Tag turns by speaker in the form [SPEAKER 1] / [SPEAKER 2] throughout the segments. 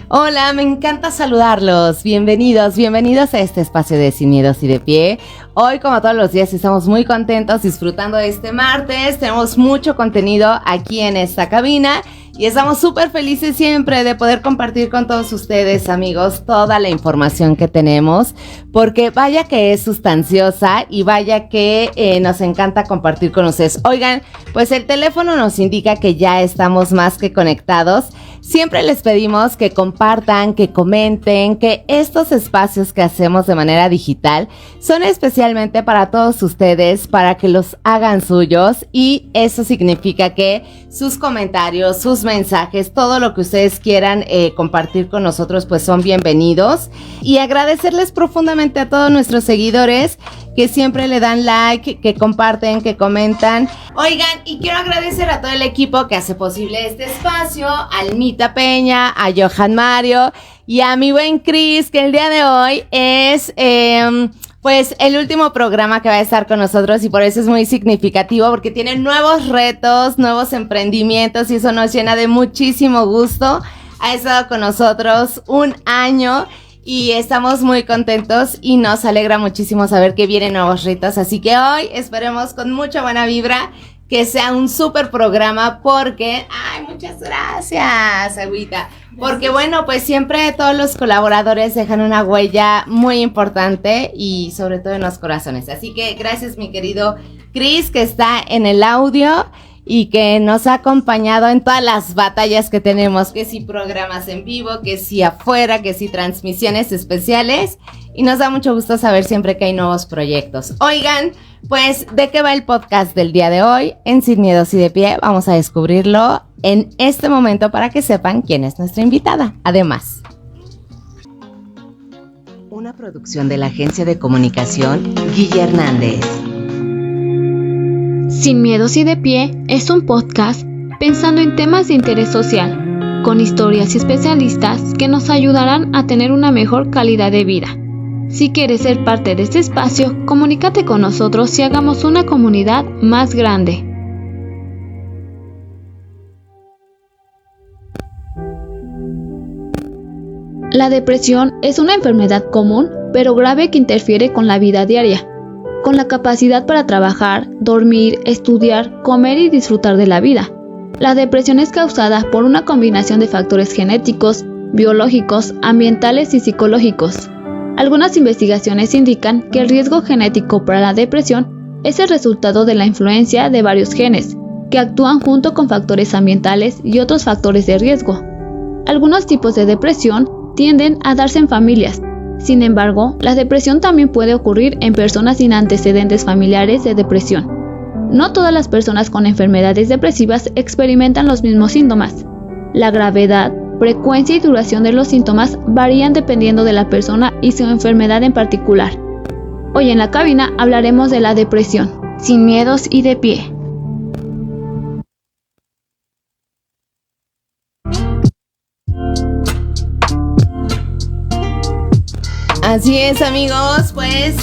[SPEAKER 1] Hola, me encanta saludarlos. Bienvenidos a este espacio de Sin Miedos y de Pie. Hoy, como todos los días, estamos muy contentos disfrutando de este martes. Tenemos mucho contenido aquí en esta cabina y estamos súper felices siempre de poder compartir con todos ustedes, amigos, toda la información que tenemos, porque vaya que es sustanciosa y vaya que nos encanta compartir con ustedes. Oigan, pues el teléfono nos indica que ya estamos más que conectados. Siempre les pedimos que compartan, que comenten, que estos espacios que hacemos de manera digital son especialmente para todos ustedes, para que los hagan suyos, y eso significa que sus comentarios, sus mensajes, todo lo que ustedes quieran compartir con nosotros, pues son bienvenidos. Y agradecerles profundamente a todos nuestros seguidores que siempre le dan like, que comparten, que comentan. Oigan, y quiero agradecer a todo el equipo que hace posible este espacio, a Almita Peña, a Johan Mario y a mi buen Chris, que el día de hoy es pues el último programa que va a estar con nosotros, y por eso es muy significativo, porque tiene nuevos retos, nuevos emprendimientos, y eso nos llena de muchísimo gusto. Ha estado con nosotros un año y estamos muy contentos y nos alegra muchísimo saber que vienen nuevos retos. Así que hoy esperemos con mucha buena vibra que sea un súper programa, porque... ¡Ay, muchas gracias, Agüita! Porque bueno, pues siempre todos los colaboradores dejan una huella muy importante y sobre todo en los corazones. Así que gracias, mi querido Chris, que está en el audio y que nos ha acompañado en todas las batallas que tenemos, que si programas en vivo, que si afuera, que si transmisiones especiales, y nos da mucho gusto saber siempre que hay nuevos proyectos. Oigan, pues, ¿de qué va el podcast del día de hoy? En Sin Miedos y de Pie vamos a descubrirlo en este momento para que sepan quién es nuestra invitada. Además, una producción de la agencia de comunicación Guille Hernández.
[SPEAKER 2] Sin Miedos y de Pie es un podcast pensando en temas de interés social, con historias y especialistas que nos ayudarán a tener una mejor calidad de vida. Si quieres ser parte de este espacio, comunícate con nosotros y hagamos una comunidad más grande. La depresión es una enfermedad común, pero grave, que interfiere con la vida diaria, con la capacidad para trabajar, dormir, estudiar, comer y disfrutar de la vida. La depresión es causada por una combinación de factores genéticos, biológicos, ambientales y psicológicos. Algunas investigaciones indican que el riesgo genético para la depresión es el resultado de la influencia de varios genes, que actúan junto con factores ambientales y otros factores de riesgo. Algunos tipos de depresión tienden a darse en familias. Sin embargo, la depresión también puede ocurrir en personas sin antecedentes familiares de depresión. No todas las personas con enfermedades depresivas experimentan los mismos síntomas. La gravedad, frecuencia y duración de los síntomas varían dependiendo de la persona y su enfermedad en particular. Hoy en la cabina hablaremos de la depresión, sin miedos y de pie.
[SPEAKER 1] Así es, amigos, pues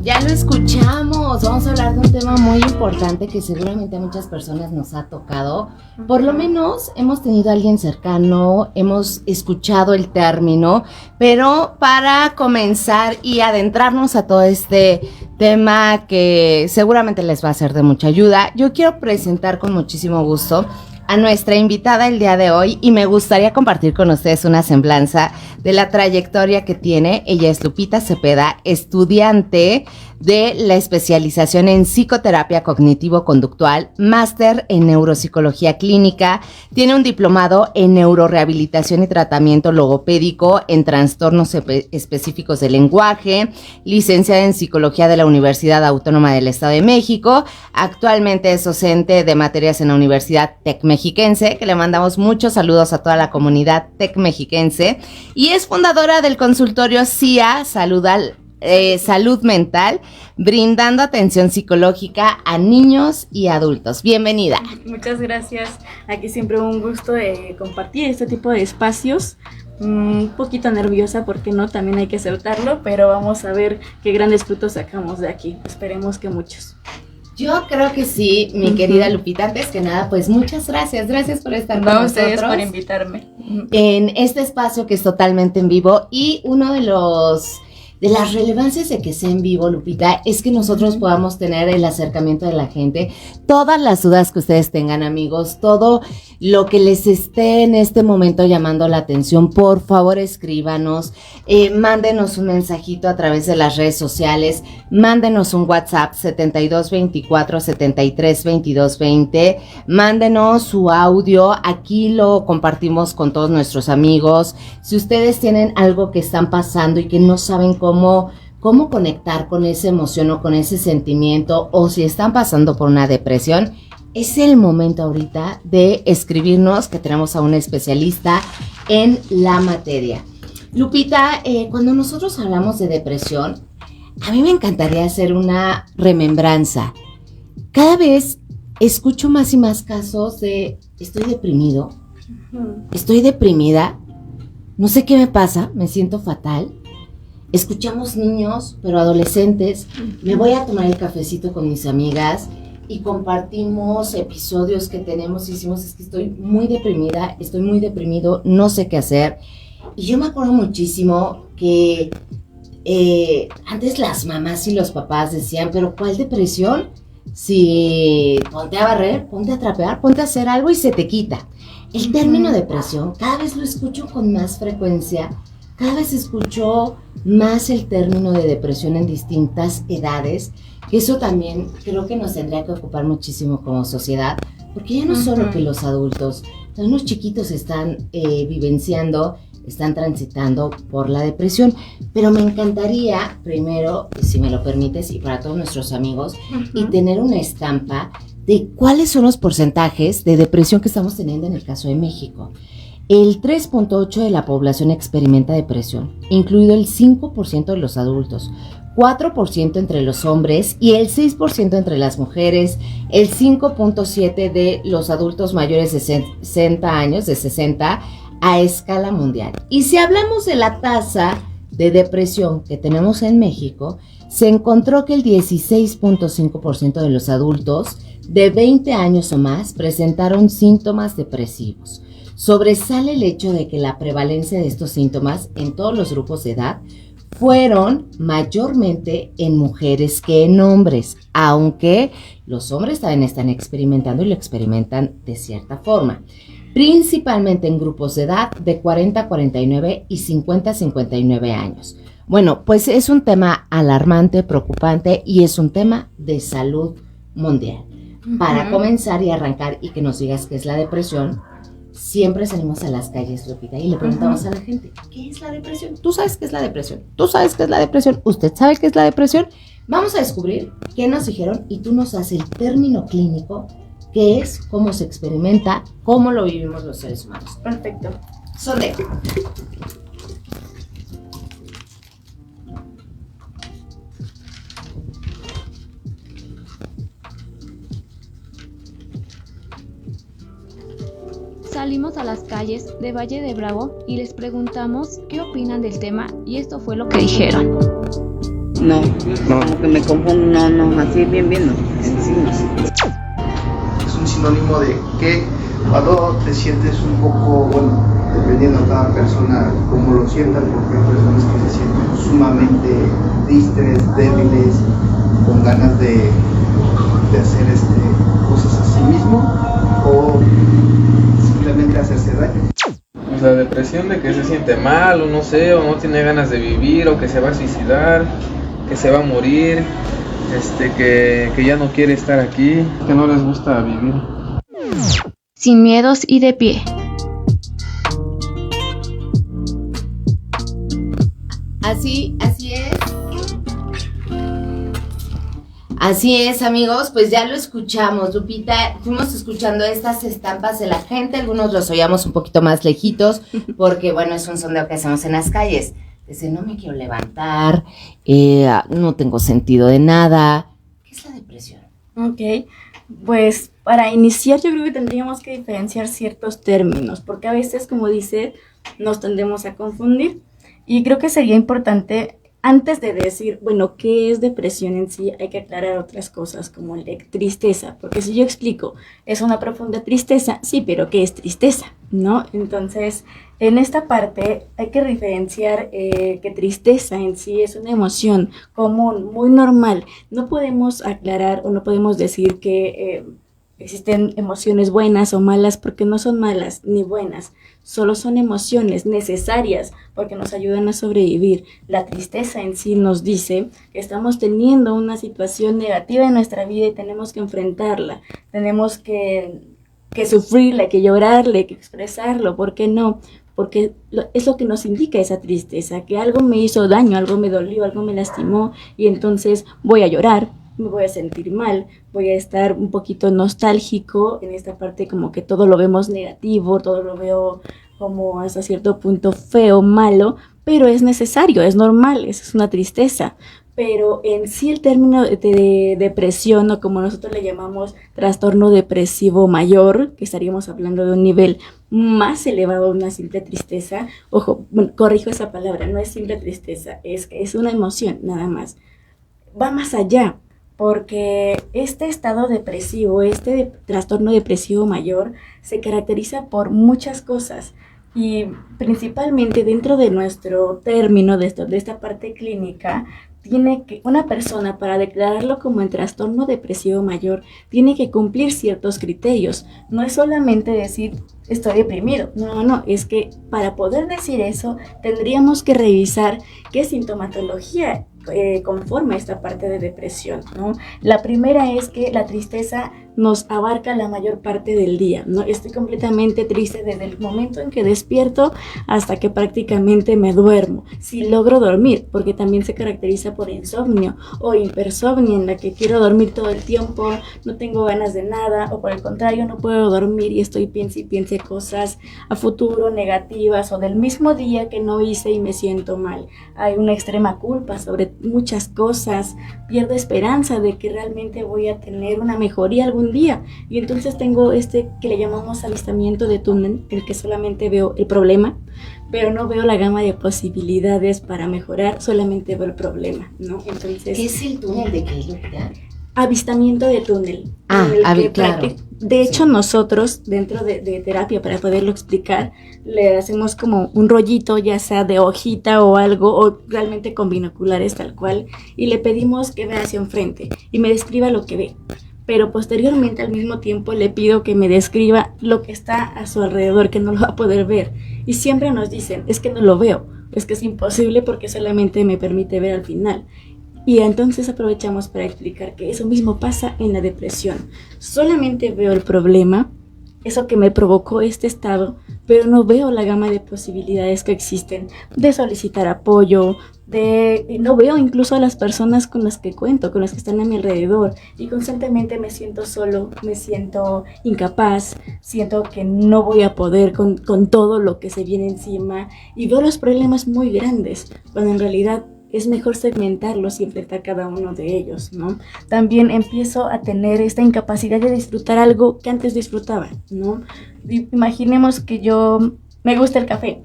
[SPEAKER 1] ya lo escuchamos. Vamos a hablar de un tema muy importante que seguramente a muchas personas nos ha tocado. Por lo menos hemos tenido a alguien cercano, hemos escuchado el término, pero para comenzar y adentrarnos a todo este tema que seguramente les va a ser de mucha ayuda, yo quiero presentar con muchísimo gusto a nuestra invitada el día de hoy, y me gustaría compartir con ustedes una semblanza de la trayectoria que tiene. Ella es Lupita Cepeda, estudiante de la especialización en psicoterapia cognitivo-conductual, máster en neuropsicología clínica, tiene un diplomado en neurorehabilitación y tratamiento logopédico en trastornos específicos del lenguaje, licenciada en psicología de la Universidad Autónoma del Estado de México, actualmente es docente de materias en la Universidad Tec Mexiquense, que le mandamos muchos saludos a toda la comunidad Tec Mexiquense, y es fundadora del consultorio CIA Salud Mental, brindando atención psicológica a niños y adultos. Bienvenida.
[SPEAKER 3] Muchas gracias. Aquí siempre un gusto de compartir este tipo de espacios. Un poquito nerviosa, porque no, también hay que aceptarlo, pero vamos a ver qué grandes frutos sacamos de aquí. Esperemos que muchos.
[SPEAKER 1] Yo creo que sí, mi querida Lupita. Antes que nada, pues muchas gracias. Gracias por estar con
[SPEAKER 3] A
[SPEAKER 1] nosotros.
[SPEAKER 3] ustedes por invitarme.
[SPEAKER 1] En este espacio que es totalmente en vivo. Y uno de las relevancias de que sea en vivo, Lupita, es que nosotros podamos tener el acercamiento de la gente, todas las dudas que ustedes tengan, amigos, todo lo que les esté en este momento llamando la atención, por favor escríbanos, mándenos un mensajito a través de las redes sociales, mándenos un WhatsApp 7224-732220, mándenos su audio, aquí lo compartimos con todos nuestros amigos. Si ustedes tienen algo que están pasando y que no saben cómo conectar con esa emoción o con ese sentimiento, o si están pasando por una depresión, es el momento ahorita de escribirnos, que tenemos a un especialista en la materia. Lupita, cuando nosotros hablamos de depresión, a mí me encantaría hacer una remembranza. Cada vez escucho más y más casos de estoy deprimido, estoy deprimida, no sé qué me pasa, me siento fatal. Escuchamos niños, pero adolescentes, me voy a tomar el cafecito con mis amigas y compartimos episodios que tenemos y decimos, es que estoy muy deprimida, estoy muy deprimido, no sé qué hacer. Y yo me acuerdo muchísimo que antes las mamás y los papás decían, pero ¿cuál depresión? Si ponte a barrer, ponte a trapear, ponte a hacer algo y se te quita. El término depresión cada vez lo escucho con más frecuencia. Cada vez escucho más el término de depresión en distintas edades, que eso también creo que nos tendría que ocupar muchísimo como sociedad, porque ya no solo que los adultos, también los chiquitos están vivenciando, están transitando por la depresión. Pero me encantaría, primero, si me lo permites, y para todos nuestros amigos, y tener una estampa de cuáles son los porcentajes de depresión que estamos teniendo en el caso de México. El 3.8% de la población experimenta depresión, incluido el 5% de los adultos, 4% entre los hombres y el 6% entre las mujeres, el 5.7% de los adultos mayores de 60 años, de 60 a escala mundial. Y si hablamos de la tasa de depresión que tenemos en México, se encontró que el 16.5% de los adultos de 20 años o más presentaron síntomas depresivos. Sobresale el hecho de que la prevalencia de estos síntomas en todos los grupos de edad fueron mayormente en mujeres que en hombres, aunque los hombres también están experimentando y lo experimentan de cierta forma, principalmente en grupos de edad de 40 a 49 y 50 a 59 años. Bueno, pues es un tema alarmante, preocupante y es un tema de salud mundial. Para comenzar y arrancar y que nos digas qué es la depresión, siempre salimos a las calles, Lupita, y le preguntamos a la gente, ¿qué es la depresión? ¿Tú sabes qué es la depresión? ¿Tú sabes qué es la depresión? ¿Usted sabe qué es la depresión? Vamos a descubrir qué nos dijeron y tú nos das el término clínico, qué es, cómo se experimenta, cómo lo vivimos los seres humanos.
[SPEAKER 3] Perfecto.
[SPEAKER 1] Sonde.
[SPEAKER 2] Salimos a las calles de Valle de Bravo y les preguntamos qué opinan del tema y esto fue lo que dijeron.
[SPEAKER 4] No, como que me confundo, no, así bien, no. Sí, no.
[SPEAKER 5] Es un sinónimo de que cuando te sientes un poco, bueno, dependiendo de cada persona cómo lo sientan, porque hay personas que se sienten sumamente tristes, débiles, con ganas de hacer cosas a sí mismo o simplemente hacerse daño.
[SPEAKER 6] Pues la depresión de que se siente mal o no sé, o no tiene ganas de vivir o que se va a suicidar, que se va a morir, que ya no quiere estar aquí, que no les gusta vivir.
[SPEAKER 2] Sin miedos y de pie.
[SPEAKER 1] Así es. Así es, amigos, pues ya lo escuchamos, Lupita, fuimos escuchando estas estampas de la gente, algunos los oíamos un poquito más lejitos, porque bueno, es un sondeo que hacemos en las calles. Dice, no me quiero levantar, no tengo sentido de nada. ¿Qué es la depresión?
[SPEAKER 3] Ok, pues para iniciar yo creo que tendríamos que diferenciar ciertos términos, porque a veces, como dice, nos tendemos a confundir. Y creo que sería importante antes de decir, bueno, ¿qué es depresión en sí? Hay que aclarar otras cosas como la tristeza, porque si yo explico, es una profunda tristeza, sí, pero ¿qué es tristeza? ¿No? Entonces, en esta parte hay que diferenciar que tristeza en sí es una emoción común, muy normal. No podemos aclarar o no podemos decir que existen emociones buenas o malas porque no son malas ni buenas, solo son emociones necesarias porque nos ayudan a sobrevivir. La tristeza en sí nos dice que estamos teniendo una situación negativa en nuestra vida y tenemos que enfrentarla, tenemos que sufrirla, que llorarle, que expresarlo. ¿Por qué no? Porque es lo que nos indica esa tristeza, que algo me hizo daño, algo me dolió, algo me lastimó y entonces voy a llorar, me voy a sentir mal, voy a estar un poquito nostálgico en esta parte, como que todo lo vemos negativo, todo lo veo como hasta cierto punto feo, malo, pero es necesario, es normal, es una tristeza. Pero en sí el término de depresión, o como nosotros le llamamos trastorno depresivo mayor, que estaríamos hablando de un nivel más elevado a una simple tristeza, ojo, bueno, corrijo esa palabra, no es simple tristeza, es una emoción nada más, va más allá, porque este estado depresivo, este trastorno depresivo mayor, se caracteriza por muchas cosas y principalmente dentro de nuestro término, de esta parte clínica, tiene que, una persona para declararlo como el trastorno depresivo mayor, tiene que cumplir ciertos criterios. No es solamente decir estoy deprimido, no, es que para poder decir eso tendríamos que revisar qué sintomatología conforma esta parte de depresión, ¿no? La primera es que la tristeza nos abarca la mayor parte del día, ¿no? Estoy completamente triste desde el momento en que despierto hasta que prácticamente me duermo, si logro dormir, porque también se caracteriza por insomnio o hipersomnia, en la que quiero dormir todo el tiempo, no tengo ganas de nada, o por el contrario no puedo dormir y estoy piense y piense cosas a futuro negativas o del mismo día que no hice y me siento mal. Hay una extrema culpa sobre muchas cosas, pierdo esperanza de que realmente voy a tener una mejoría algún día y entonces tengo que le llamamos avistamiento de túnel, en el que solamente veo el problema, pero no veo la gama de posibilidades para mejorar, solamente veo el problema, ¿no? Entonces,
[SPEAKER 1] ¿qué es el túnel de qué?
[SPEAKER 3] Avistamiento de túnel.
[SPEAKER 1] Claro.
[SPEAKER 3] De hecho, nosotros dentro de terapia, para poderlo explicar, le hacemos como un rollito, ya sea de hojita o algo, o realmente con binoculares tal cual, y le pedimos que vea hacia enfrente y me describa lo que ve. Pero posteriormente, al mismo tiempo, le pido que me describa lo que está a su alrededor, que no lo va a poder ver. Y siempre nos dicen, es que no lo veo, es que es imposible porque solamente me permite ver al final. Y entonces aprovechamos para explicar que eso mismo pasa en la depresión. Solamente veo el problema, eso que me provocó este estado, pero no veo la gama de posibilidades que existen de solicitar apoyo, no veo incluso a las personas con las que cuento, con las que están a mi alrededor, y constantemente me siento solo, me siento incapaz, siento que no voy a poder con todo lo que se viene encima, y veo los problemas muy grandes, cuando en realidad es mejor segmentarlos y enfrentar cada uno de ellos, ¿no? También empiezo a tener esta incapacidad de disfrutar algo que antes disfrutaba, ¿no? Imaginemos que me gusta el café,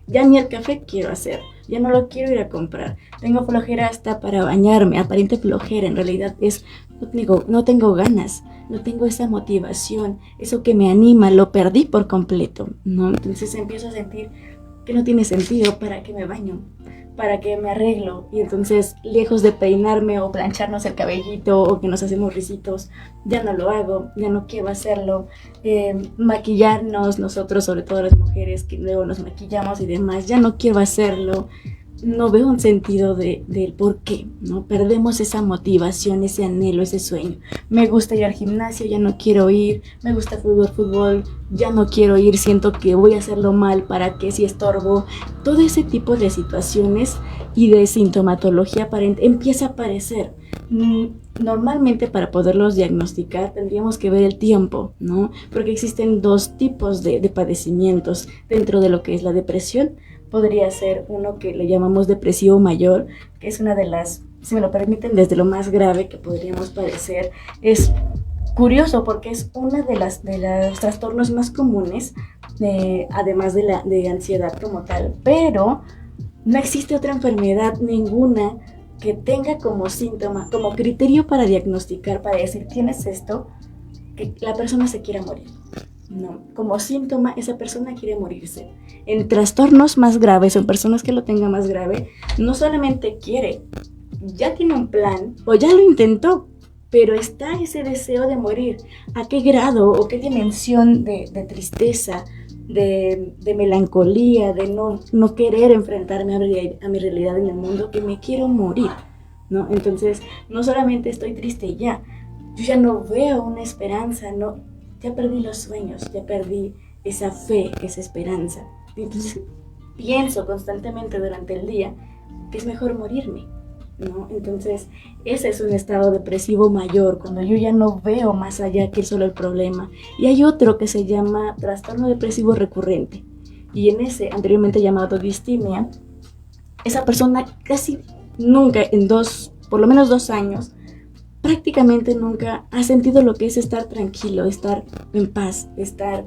[SPEAKER 3] ya ni el café quiero hacer, ya no lo quiero ir a comprar, tengo flojera hasta para bañarme, aparente flojera, en realidad no tengo ganas, no tengo esa motivación, eso que me anima, lo perdí por completo, ¿no? Entonces empiezo a sentir que no tiene sentido, ¿para qué me baño? ¿Para qué me arreglo? Y entonces, lejos de peinarme o plancharnos el cabellito o que nos hacemos risitos, ya no lo hago, ya no quiero hacerlo. Maquillarnos, nosotros, sobre todo las mujeres que luego nos maquillamos y demás, ya no quiero hacerlo. No veo un sentido del por qué, ¿no? Perdemos esa motivación, ese anhelo, ese sueño. Me gusta ir al gimnasio, ya no quiero ir. Me gusta fútbol, ya no quiero ir. Siento que voy a hacerlo mal, ¿para qué? Si estorbo. Todo ese tipo de situaciones y de sintomatología aparente empieza a aparecer. Normalmente para poderlos diagnosticar tendríamos que ver el tiempo, ¿no? Porque existen dos tipos de padecimientos dentro de lo que es la depresión. Podría ser uno que le llamamos depresivo mayor, que es una de las, si me lo permiten, desde lo más grave que podríamos padecer. Es curioso porque es una de los trastornos más comunes, además de ansiedad como tal, pero No existe otra enfermedad ninguna que tenga como síntoma, como criterio para diagnosticar, para decir tienes esto, que la persona se quiera morir. No, como síntoma esa persona quiere morirse. En trastornos más graves o en personas que lo tengan más grave, no solamente quiere, ya tiene un plan o ya lo intentó, pero está ese deseo de morir. ¿A qué grado o qué dimensión de tristeza, de melancolía, de no querer enfrentarme a mi realidad en el mundo, que me quiero morir, ¿no? Entonces, no solamente estoy triste ya, yo ya no veo una esperanza, no, ya perdí los sueños, ya perdí esa fe, esa esperanza. Entonces, pienso constantemente durante el día que es mejor morirme, ¿no? Entonces, ese es un estado depresivo mayor, cuando yo ya no veo más allá que solo el problema. Y hay otro que se llama trastorno depresivo recurrente. Y en ese, anteriormente llamado distimia, esa persona casi nunca, por lo menos 2 años, prácticamente nunca ha sentido lo que es estar tranquilo, estar en paz, estar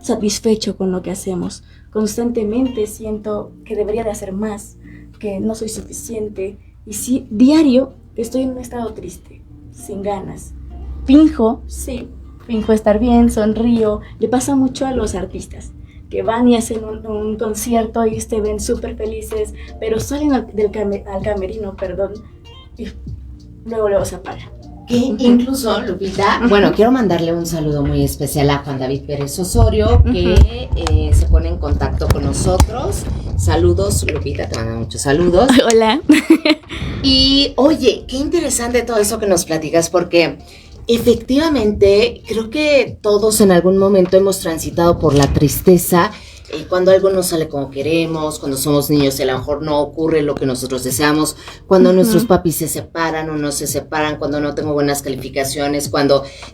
[SPEAKER 3] satisfecho con lo que hacemos. Constantemente siento que debería de hacer más, que no soy suficiente. Y sí, diario estoy en un estado triste, sin ganas. Finjo estar bien, sonrío. Le pasa mucho a los artistas, que van y hacen un concierto y se ven súper felices, pero salen al camerino, y luego se apaga.
[SPEAKER 1] Que incluso, Lupita, bueno, quiero mandarle un saludo muy especial a Juan David Pérez Osorio, que se pone en contacto con nosotros. Saludos, Lupita, te mando muchos saludos.
[SPEAKER 3] Hola.
[SPEAKER 1] Y, oye, qué interesante todo eso que nos platicas, porque efectivamente creo que todos en algún momento hemos transitado por la tristeza. Cuando algo no sale como queremos, cuando somos niños a lo mejor no ocurre lo que nosotros deseamos, cuando nuestros papis se separan o no se separan, cuando no tengo buenas calificaciones,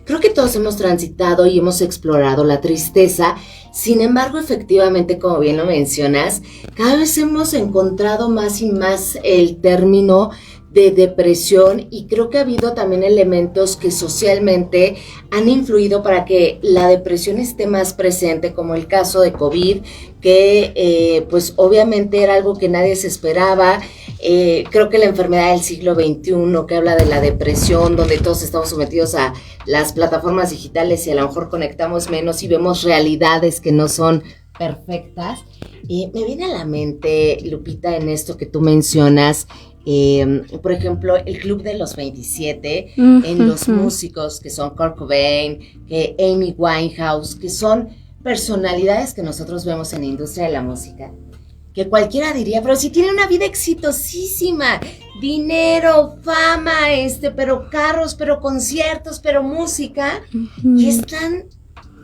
[SPEAKER 1] creo que todos hemos transitado y hemos explorado la tristeza. Sin embargo, efectivamente, como bien lo mencionas, cada vez hemos encontrado más y más el término de depresión, y creo que ha habido también elementos que socialmente han influido para que la depresión esté más presente, como el caso de COVID, que pues obviamente era algo que nadie se esperaba. Creo que la enfermedad del siglo XXI, que habla de la depresión, donde todos estamos sometidos a las plataformas digitales y a lo mejor conectamos menos y vemos realidades que no son perfectas. Me viene a la mente, Lupita, en esto que tú mencionas, por ejemplo, el Club de los 27, en los músicos que son Kurt Cobain, que Amy Winehouse, que son personalidades que nosotros vemos en la industria de la música, que cualquiera diría, pero si tienen una vida exitosísima, dinero, fama, pero carros, pero conciertos, pero música, y están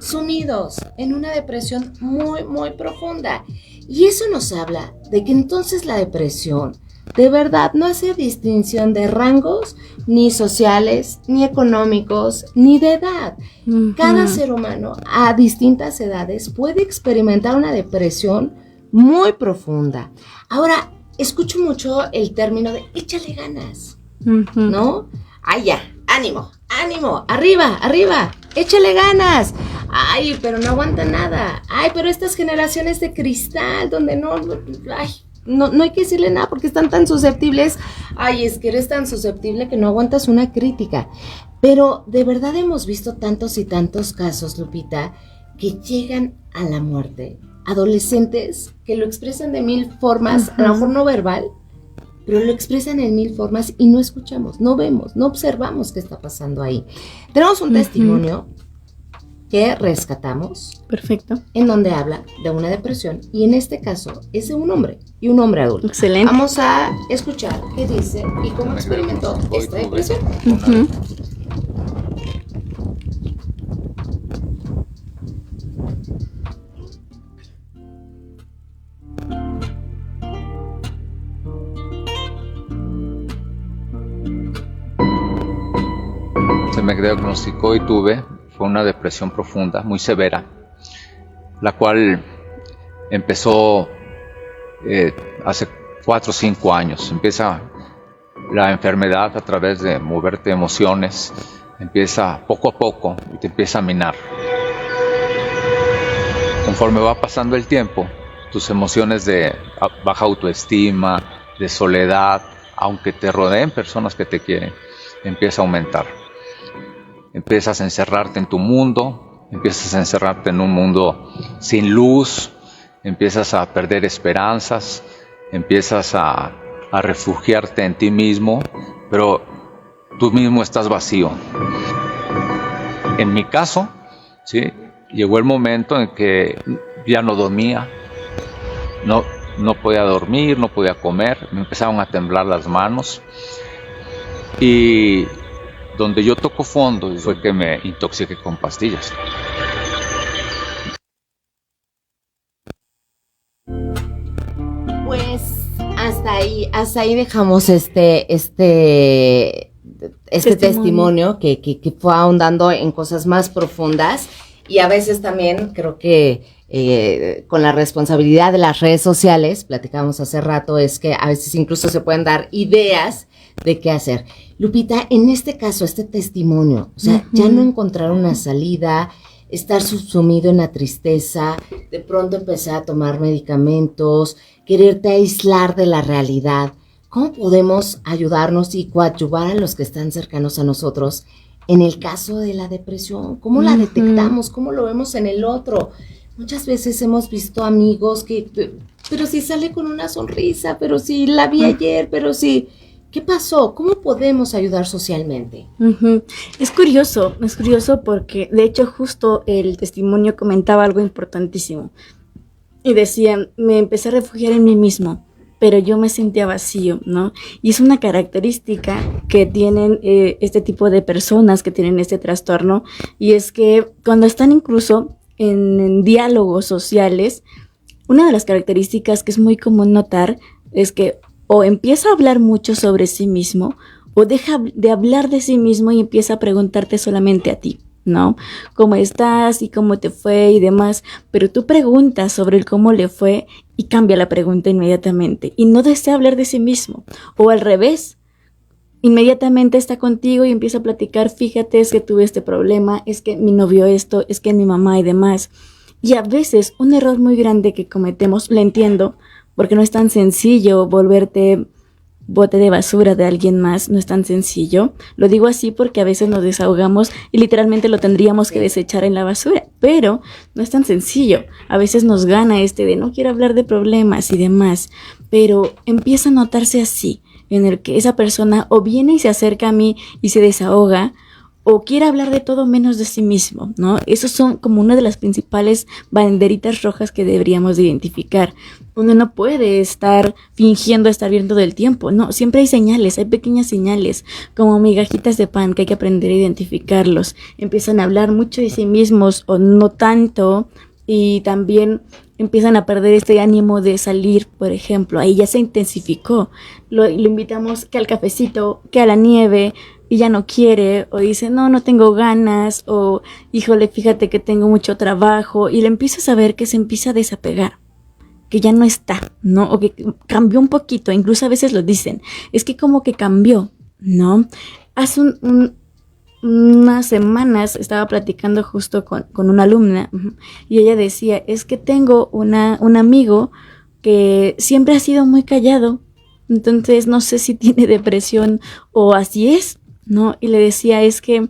[SPEAKER 1] sumidos en una depresión muy, muy profunda. Y eso nos habla de que entonces la depresión de verdad no hace distinción de rangos, ni sociales, ni económicos, ni de edad. Cada ser humano a distintas edades puede experimentar una depresión muy profunda. Ahora, escucho mucho el término de échale ganas, ¿no? Ay, ya, ánimo, arriba, échale ganas. Ay, pero no aguanta nada. Ay, pero estas generaciones de cristal donde no hay que decirle nada porque están tan susceptibles. Ay, es que eres tan susceptible que no aguantas una crítica. Pero de verdad hemos visto tantos y tantos casos, Lupita, que llegan a la muerte. Adolescentes que lo expresan de 1000 formas, a lo mejor no verbal, pero lo expresan en 1000 formas y no escuchamos, no vemos, no observamos qué está pasando ahí. Tenemos un testimonio que rescatamos.
[SPEAKER 3] Perfecto.
[SPEAKER 1] En donde habla de una depresión, y en este caso es de un hombre, y un hombre adulto.
[SPEAKER 3] Excelente.
[SPEAKER 1] Vamos a escuchar qué dice y cómo experimentó esta depresión.
[SPEAKER 7] Se me diagnosticó y fue una depresión profunda, muy severa, la cual empezó hace 4 o 5 años. Empieza la enfermedad a través de moverte emociones, empieza poco a poco y te empieza a minar. Conforme va pasando el tiempo, tus emociones de baja autoestima, de soledad, aunque te rodeen personas que te quieren, empieza a aumentar. Empiezas a encerrarte en tu mundo, empiezas a encerrarte en un mundo sin luz, empiezas a perder esperanzas, empiezas a refugiarte en ti mismo, pero tú mismo estás vacío. En mi caso, ¿sí?, llegó el momento en que ya no dormía, no podía dormir, no podía comer, me empezaron a temblar las manos y donde yo toco fondo fue que me intoxiqué con pastillas.
[SPEAKER 1] Pues hasta ahí dejamos este testimonio que fue ahondando en cosas más profundas, y a veces también creo que con la responsabilidad de las redes sociales, platicábamos hace rato, es que a veces incluso se pueden dar ideas de qué hacer. Lupita, en este caso, este testimonio, o sea, ya no encontrar una salida, estar subsumido en la tristeza, de pronto empezar a tomar medicamentos, quererte aislar de la realidad. ¿Cómo podemos ayudarnos y coadyuvar a los que están cercanos a nosotros en el caso de la depresión? ¿Cómo la detectamos? ¿Cómo lo vemos en el otro? Muchas veces hemos visto amigos pero si sale con una sonrisa, pero si la vi ayer, pero si... ¿Qué pasó? ¿Cómo podemos ayudar socialmente?
[SPEAKER 3] Es curioso porque de hecho justo el testimonio comentaba algo importantísimo y decía, me empecé a refugiar en mí mismo, pero yo me sentía vacío, ¿no? Y es una característica que tienen este tipo de personas que tienen este trastorno, y es que cuando están incluso en diálogos sociales, una de las características que es muy común notar es que o empieza a hablar mucho sobre sí mismo, o deja de hablar de sí mismo y empieza a preguntarte solamente a ti, ¿no? ¿Cómo estás? ¿Y cómo te fue? Y demás. Pero tú preguntas sobre el cómo le fue y cambia la pregunta inmediatamente. Y no desea hablar de sí mismo. O al revés, inmediatamente está contigo y empieza a platicar, fíjate, es que tuve este problema, es que mi novio esto, es que mi mamá y demás. Y a veces un error muy grande que cometemos, lo entiendo, porque no es tan sencillo volverte bote de basura de alguien más, no es tan sencillo. Lo digo así porque a veces nos desahogamos y literalmente lo tendríamos que desechar en la basura, pero no es tan sencillo. A veces nos gana de no quiero hablar de problemas y demás, pero empieza a notarse así, en el que esa persona o viene y se acerca a mí y se desahoga, o quiere hablar de todo menos de sí mismo, ¿no? Esos son como una de las principales banderitas rojas que deberíamos de identificar. Uno no puede estar fingiendo estar bien todo el tiempo, no, siempre hay señales, hay pequeñas señales, como migajitas de pan que hay que aprender a identificarlos. Empiezan a hablar mucho de sí mismos o no tanto, y también empiezan a perder este ánimo de salir, por ejemplo, ahí ya se intensificó. Lo invitamos que al cafecito, que a la nieve, y ya no quiere, o dice, no tengo ganas, o híjole, fíjate que tengo mucho trabajo, y le empiezas a ver que se empieza a desapegar, que ya no está, ¿no? O que cambió un poquito, incluso a veces lo dicen, es que como que cambió, ¿no? Hace unas semanas estaba platicando justo con una alumna, y ella decía, es que tengo un amigo que siempre ha sido muy callado, entonces no sé si tiene depresión o así es, ¿no? Y le decía, es que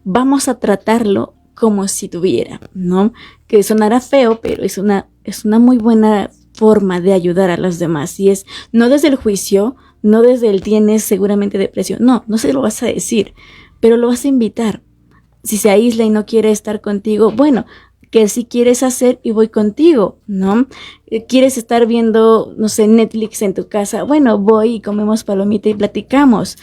[SPEAKER 3] vamos a tratarlo como si tuviera, ¿no? Que sonará feo, pero es una muy buena forma de ayudar a los demás, y es no desde el juicio, no desde el tienes seguramente depresión, no se lo vas a decir, pero lo vas a invitar. Si se aísla y no quiere estar contigo, bueno, que si quieres hacer y voy contigo, ¿no? ¿Quieres estar viendo, no sé, Netflix en tu casa? Bueno, voy y comemos palomita y platicamos,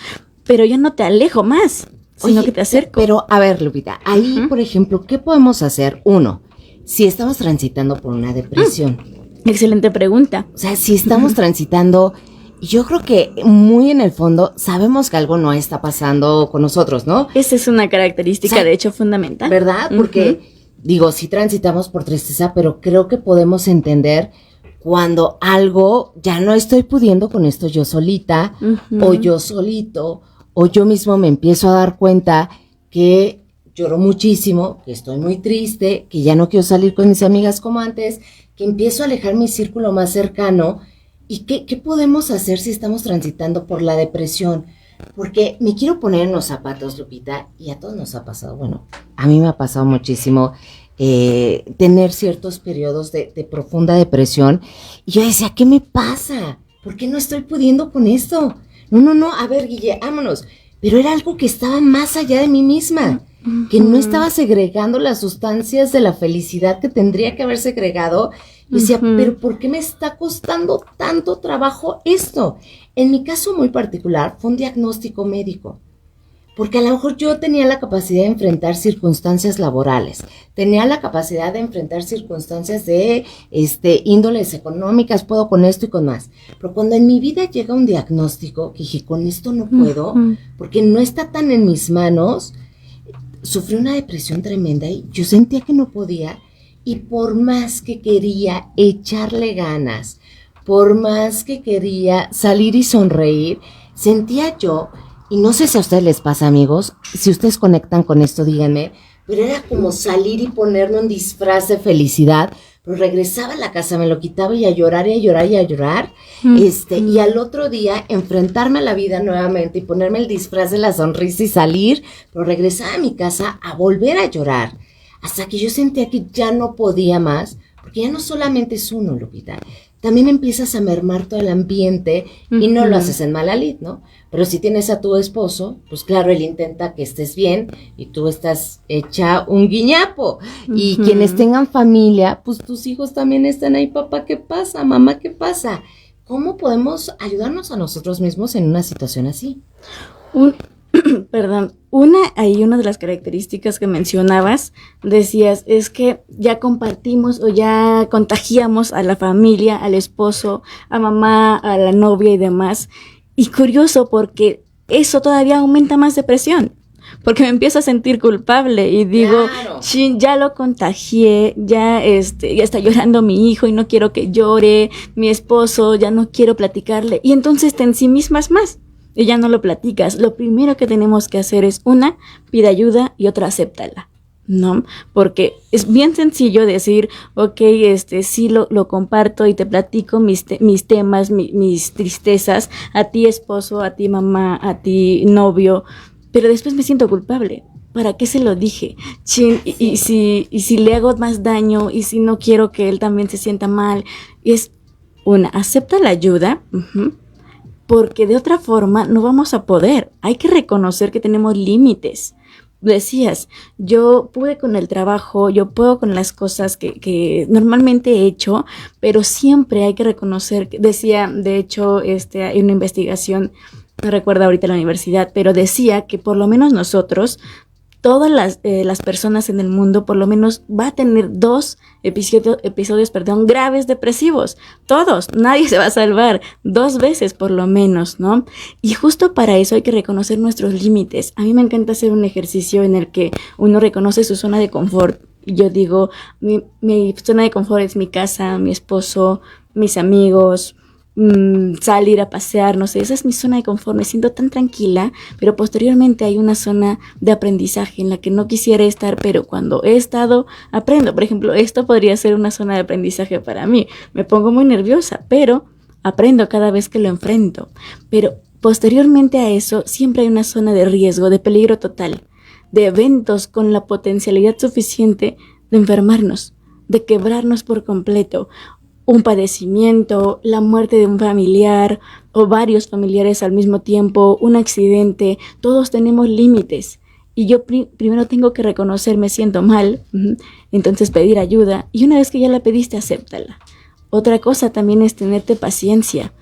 [SPEAKER 3] pero yo no te alejo más, sino que te acerco.
[SPEAKER 1] Pero, a ver, Lupita, ahí, por ejemplo, ¿qué podemos hacer? Uno, si estamos transitando por una depresión.
[SPEAKER 3] Excelente pregunta.
[SPEAKER 1] O sea, si estamos transitando, yo creo que muy en el fondo sabemos que algo no está pasando con nosotros, ¿no?
[SPEAKER 3] Esa es una característica, de hecho, fundamental.
[SPEAKER 1] ¿Verdad? Porque, digo, sí transitamos por tristeza, pero creo que podemos entender cuando algo, ya no estoy pudiendo con esto yo solita, o yo solito, o yo mismo me empiezo a dar cuenta que lloro muchísimo, que estoy muy triste, que ya no quiero salir con mis amigas como antes, que empiezo a alejar mi círculo más cercano. ¿Y qué podemos hacer si estamos transitando por la depresión? Porque me quiero poner en los zapatos, Lupita, y a todos nos ha pasado, bueno, a mí me ha pasado muchísimo tener ciertos periodos de profunda depresión. Y yo decía, ¿qué me pasa? ¿Por qué no estoy pudiendo con esto? No, a ver, Guille, vámonos. Pero era algo que estaba más allá de mí misma, que no estaba segregando las sustancias de la felicidad que tendría que haber segregado. Y decía, pero ¿por qué me está costando tanto trabajo esto? En mi caso muy particular fue un diagnóstico médico, porque a lo mejor yo tenía la capacidad de enfrentar circunstancias laborales, tenía la capacidad de enfrentar circunstancias de índoles económicas, puedo con esto y con más. Pero cuando en mi vida llega un diagnóstico, que dije, con esto no puedo, porque no está tan en mis manos, sufrí una depresión tremenda y yo sentía que no podía. Y por más que quería echarle ganas, por más que quería salir y sonreír, sentía yo, y no sé si a ustedes les pasa, amigos, si ustedes conectan con esto, díganme, pero era como salir y ponerme un disfraz de felicidad, pero regresaba a la casa, me lo quitaba y a llorar y a llorar y a llorar, y al otro día enfrentarme a la vida nuevamente y ponerme el disfraz de la sonrisa y salir, pero regresaba a mi casa a volver a llorar. Hasta que yo sentía que ya no podía más, porque ya no solamente es uno, Lupita, también empiezas a mermar todo el ambiente y no lo haces en mala lid, ¿no? Pero si tienes a tu esposo, pues claro, él intenta que estés bien y tú estás hecha un guiñapo. Y quienes tengan familia, pues tus hijos también están ahí, papá, ¿qué pasa? Mamá, ¿qué pasa? ¿Cómo podemos ayudarnos a nosotros mismos en una situación así?
[SPEAKER 3] Una de las características que mencionabas, decías, es que ya compartimos o ya contagiamos a la familia, al esposo, a mamá, a la novia y demás. Y curioso porque eso todavía aumenta más depresión, porque me empiezo a sentir culpable y digo, claro, chin, ya lo contagié, ya está llorando mi hijo y no quiero que llore, mi esposo, ya no quiero platicarle. Y entonces te ensimismas más. Y ya no lo platicas. Lo primero que tenemos que hacer es, una, pide ayuda y otra, acéptala, ¿no? Porque es bien sencillo decir, ok, sí lo comparto y te platico mis temas, mis tristezas, a ti esposo, a ti mamá, a ti novio, pero después me siento culpable. ¿Para qué se lo dije? Chin, y si le hago más daño y si no quiero que él también se sienta mal, es una, acepta la ayuda, porque de otra forma no vamos a poder. Hay que reconocer que tenemos límites. Decías, yo pude con el trabajo, yo puedo con las cosas que normalmente he hecho, pero siempre hay que reconocer, decía, de hecho, hay una investigación, no recuerdo ahorita la universidad, pero decía que por lo menos nosotros, todas las personas en el mundo por lo menos va a tener 2 episodios graves depresivos. Todos, nadie se va a salvar 2 veces por lo menos, ¿no? Y justo para eso hay que reconocer nuestros límites. A mí me encanta hacer un ejercicio en el que uno reconoce su zona de confort. Yo digo, mi zona de confort es mi casa, mi esposo, mis amigos, salir a pasear, no sé, esa es mi zona de confort, me siento tan tranquila, pero posteriormente hay una zona de aprendizaje en la que no quisiera estar, pero cuando he estado, aprendo. Por ejemplo, esto podría ser una zona de aprendizaje para mí, me pongo muy nerviosa, pero aprendo cada vez que lo enfrento. Pero posteriormente a eso, siempre hay una zona de riesgo, de peligro total, de eventos con la potencialidad suficiente de enfermarnos, de quebrarnos por completo. Un padecimiento, la muerte de un familiar o varios familiares al mismo tiempo, un accidente, todos tenemos límites. Y yo primero tengo que reconocer, me siento mal, entonces pedir ayuda. Y una vez que ya la pediste, acéptala. Otra cosa también es tenerte paciencia,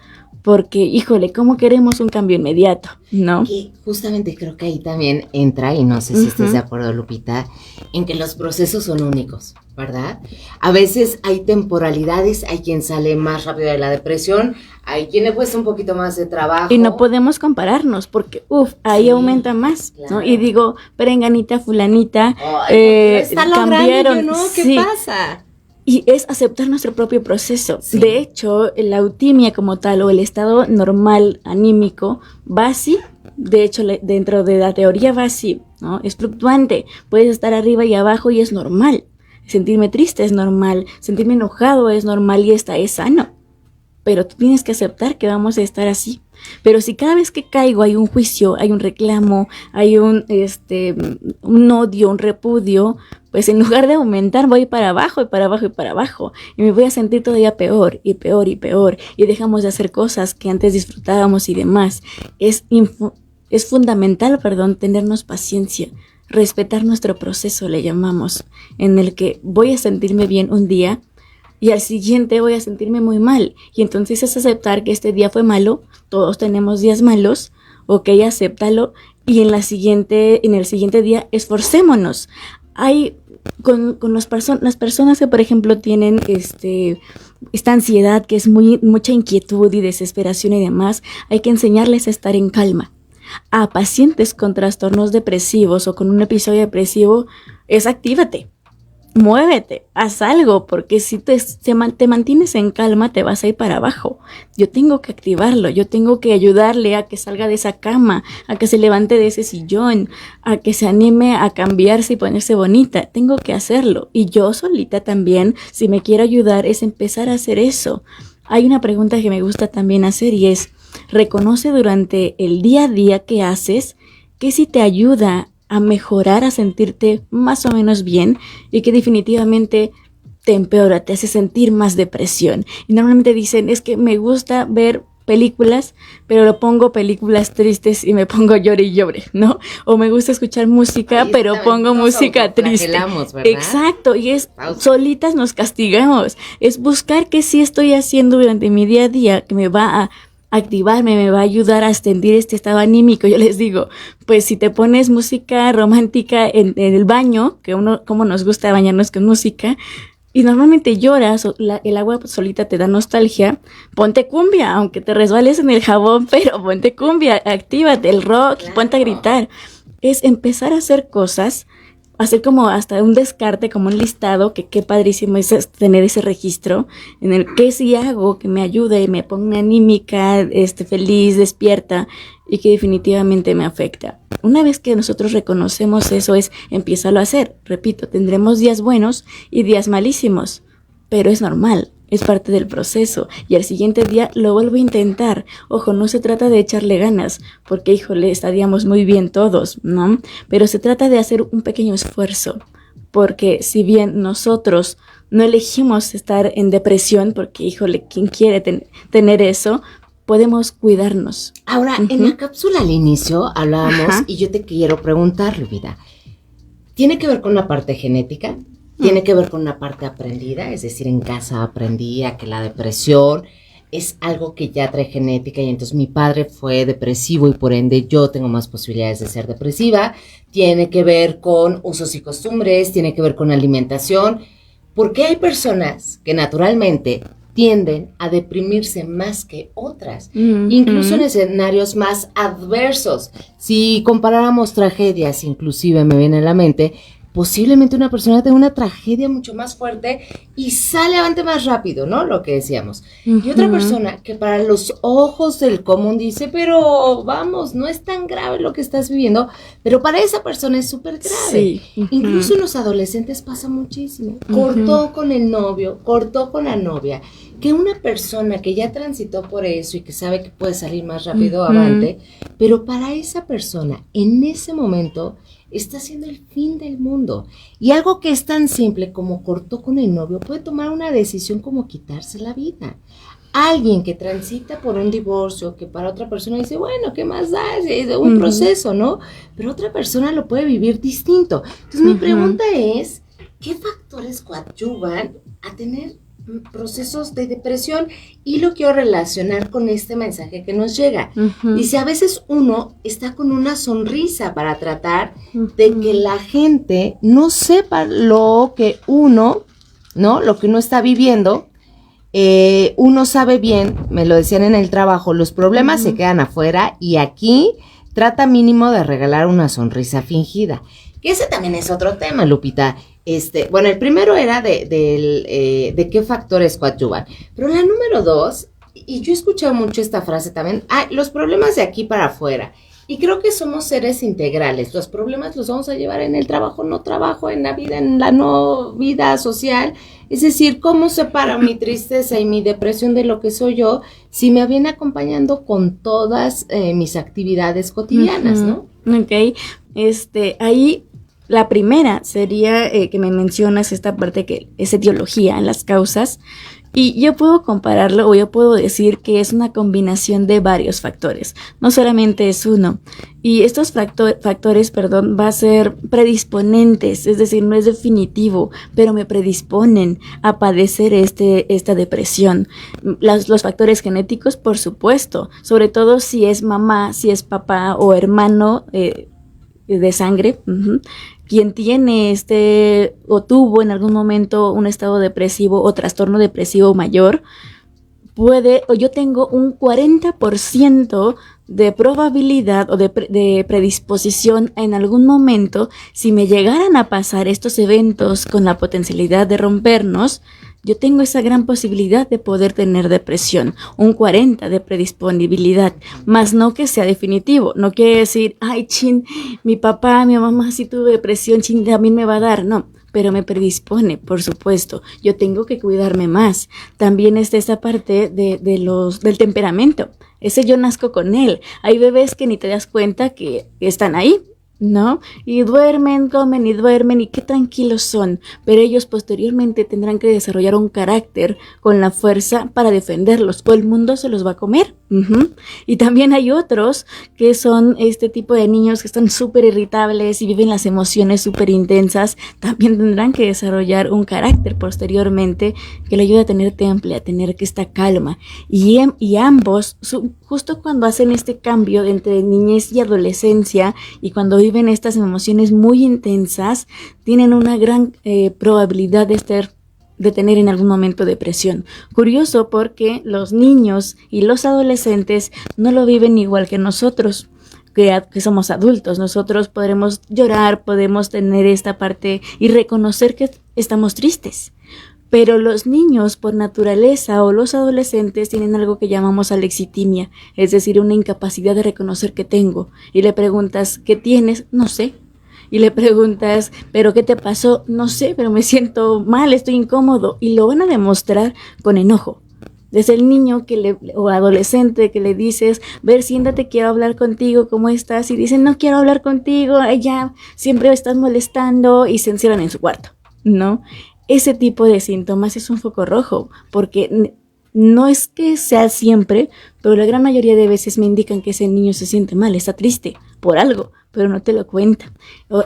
[SPEAKER 3] porque, híjole, ¿cómo queremos un cambio inmediato? ¿No?
[SPEAKER 1] Y justamente creo que ahí también entra, y no sé si estés de acuerdo, Lupita, en que los procesos son únicos, ¿verdad? A veces hay temporalidades, hay quien sale más rápido de la depresión, hay quien le cuesta un poquito más de trabajo.
[SPEAKER 3] Y no podemos compararnos, porque, ahí aumenta más, claro, ¿no? Y digo, perenganita, fulanita,
[SPEAKER 1] cambiaron, ¿no? ¿Qué pasa?
[SPEAKER 3] Y es aceptar nuestro propio proceso. Sí. De hecho, la eutimia como tal, o el estado normal anímico, va así. De hecho, dentro de la teoría va así, ¿no? Es fluctuante. Puedes estar arriba y abajo y es normal. sentirme triste es normal, sentirme enojado es normal y es sano. Pero tú tienes que aceptar que vamos a estar así. Pero si cada vez que caigo hay un juicio, hay un reclamo, hay un odio, un repudio, pues en lugar de aumentar voy para abajo y para abajo y para abajo. Y me voy a sentir todavía peor y peor y peor. Y dejamos de hacer cosas que antes disfrutábamos y demás. Es fundamental, tenernos paciencia. Respetar nuestro proceso, le llamamos, en el que voy a sentirme bien un día y al siguiente voy a sentirme muy mal. Y entonces es aceptar que este día fue malo, todos tenemos días malos, ok, acéptalo, y en el siguiente día esforcémonos. Hay con las personas que, por ejemplo, tienen esta ansiedad, que es mucha inquietud y desesperación y demás, hay que enseñarles a estar en calma. A pacientes con trastornos depresivos o con un episodio depresivo es actívate, muévete, haz algo, porque si te mantienes en calma te vas a ir para abajo. Yo tengo que activarlo, yo tengo que ayudarle a que salga de esa cama, a que se levante de ese sillón, a que se anime a cambiarse y ponerse bonita. Tengo que hacerlo, y yo solita también, si me quiero ayudar, es empezar a hacer eso. Hay una pregunta que me gusta también hacer y es: reconoce durante el día a día que haces, que si te ayuda a mejorar, a sentirte más o menos bien, y que definitivamente te empeora, te hace sentir más depresión. Y normalmente dicen, es que me gusta ver películas, pero lo pongo películas tristes y me pongo llore y llore, ¿no? O me gusta escuchar música, pero pongo música triste.
[SPEAKER 1] ¿Verdad?
[SPEAKER 3] Exacto, y solitas nos castigamos. Es buscar qué sí estoy haciendo durante mi día a día que me va a activarme, me va a ayudar a extender este estado anímico. Yo les digo, pues si te pones música romántica en el baño, que como nos gusta bañarnos con música, y normalmente lloras, el agua solita te da nostalgia, ponte cumbia, aunque te resbales en el jabón, pero ponte cumbia, actívate, el rock, claro. Ponte a gritar. Es empezar a hacer cosas, hacer como hasta un descarte, como un listado, que qué padrísimo es tener ese registro en el que sí hago, que me ayude y me ponga anímica, feliz, despierta, y que definitivamente me afecta. Una vez que nosotros reconocemos eso, es empiézalo a hacer. Repito, tendremos días buenos y días malísimos, pero es normal. Es parte del proceso, y al siguiente día lo vuelvo a intentar. Ojo, no se trata de echarle ganas, porque híjole, estaríamos muy bien todos, ¿no? Pero se trata de hacer un pequeño esfuerzo, porque si bien nosotros no elegimos estar en depresión, porque híjole, ¿quién quiere tener eso? Podemos cuidarnos.
[SPEAKER 1] Ahora, en la cápsula al inicio hablábamos, y yo te quiero preguntar, Rubida, ¿tiene que ver con la parte genética? ¿Tiene que ver con una parte aprendida? Es decir, en casa aprendí a que la depresión es algo que ya trae genética, y entonces mi padre fue depresivo y por ende yo tengo más posibilidades de ser depresiva. Tiene que ver con usos y costumbres, tiene que ver con alimentación, porque hay personas que naturalmente tienden a deprimirse más que otras, incluso en escenarios más adversos. Si comparáramos tragedias, inclusive me viene a la mente, posiblemente una persona tenga una tragedia mucho más fuerte y sale avante más rápido, ¿no? Lo que decíamos. Y otra persona que para los ojos del común dice, pero vamos, no es tan grave lo que estás viviendo, pero para esa persona es súper grave. Sí. Incluso en los adolescentes pasa muchísimo. Cortó con el novio, cortó con la novia. Que una persona que ya transitó por eso y que sabe que puede salir más rápido avante, pero para esa persona, en ese momento, está siendo el fin del mundo. Y algo que es tan simple como cortó con el novio puede tomar una decisión como quitarse la vida. Alguien que transita por un divorcio, que para otra persona dice, bueno, ¿qué más da? Es un proceso, ¿no? Pero otra persona lo puede vivir distinto. Entonces mi pregunta es, ¿qué factores coadyuvan a tener procesos de depresión? Y lo quiero relacionar con este mensaje que nos llega. Dice, a veces uno está con una sonrisa para tratar de que la gente no sepa lo que uno, ¿no? Lo que uno está viviendo. Uno sabe bien, me lo decían en el trabajo, los problemas se quedan afuera, y aquí trata mínimo de regalar una sonrisa fingida. Que ese también es otro tema, Lupita. Bueno, el primero era de qué factores coadyuvan. Pero la número 2, y yo he escuchado mucho esta frase también, los problemas de aquí para afuera. Y creo que somos seres integrales. Los problemas los vamos a llevar en el trabajo, no trabajo, en la vida, en la no vida social. Es decir, ¿cómo separo mi tristeza y mi depresión de lo que soy yo si me viene acompañando con todas mis actividades cotidianas, ¿no?
[SPEAKER 3] Ok, ahí la primera sería que me mencionas esta parte que es etiología en las causas. Y yo puedo compararlo o yo puedo decir que es una combinación de varios factores, no solamente es uno. Y estos factores, va a ser predisponentes, es decir, no es definitivo, pero me predisponen a padecer esta depresión. Los factores genéticos, por supuesto, sobre todo si es mamá, si es papá o hermano de sangre, quien tiene o tuvo en algún momento un estado depresivo o trastorno depresivo mayor, yo tengo un 40% de probabilidad o de predisposición en algún momento, si me llegaran a pasar estos eventos con la potencialidad de rompernos, yo tengo esa gran posibilidad de poder tener depresión, un 40 de predisponibilidad, más no que sea definitivo. No quiere decir, ay, chin, mi papá, mi mamá sí tuvo depresión, chin, también me va a dar. No, pero me predispone, por supuesto. Yo tengo que cuidarme más. También está esta parte del temperamento. Ese yo nazco con él. Hay bebés que ni te das cuenta que están ahí, ¿no? Y duermen, comen y duermen y qué tranquilos son, pero ellos posteriormente tendrán que desarrollar un carácter con la fuerza para defenderlos o el mundo se los va a comer. Y también hay otros que son este tipo de niños que están súper irritables y viven las emociones súper intensas, también tendrán que desarrollar un carácter posteriormente que le ayude a tener temple, a tener esta calma. Y ambos, justo cuando hacen este cambio entre niñez y adolescencia y cuando viven estas emociones muy intensas, tienen una gran probabilidad de tener en algún momento depresión. Curioso porque los niños y los adolescentes no lo viven igual que nosotros, que somos adultos. Nosotros podremos llorar, podemos tener esta parte y reconocer que estamos tristes. Pero los niños por naturaleza o los adolescentes tienen algo que llamamos alexitimia, es decir, una incapacidad de reconocer que tengo. Y le preguntas, ¿qué tienes? No sé. Y le preguntas, ¿pero qué te pasó? No sé, pero me siento mal, estoy incómodo. Y lo van a demostrar con enojo. Desde el niño o adolescente que le dices, ver, siéntate, quiero hablar contigo, ¿cómo estás? Y dicen, no quiero hablar contigo, ya siempre estás molestando, y se encierran en su cuarto, ¿no? Ese tipo de síntomas es un foco rojo, porque no es que sea siempre, pero la gran mayoría de veces me indican que ese niño se siente mal, está triste por algo, pero no te lo cuenta.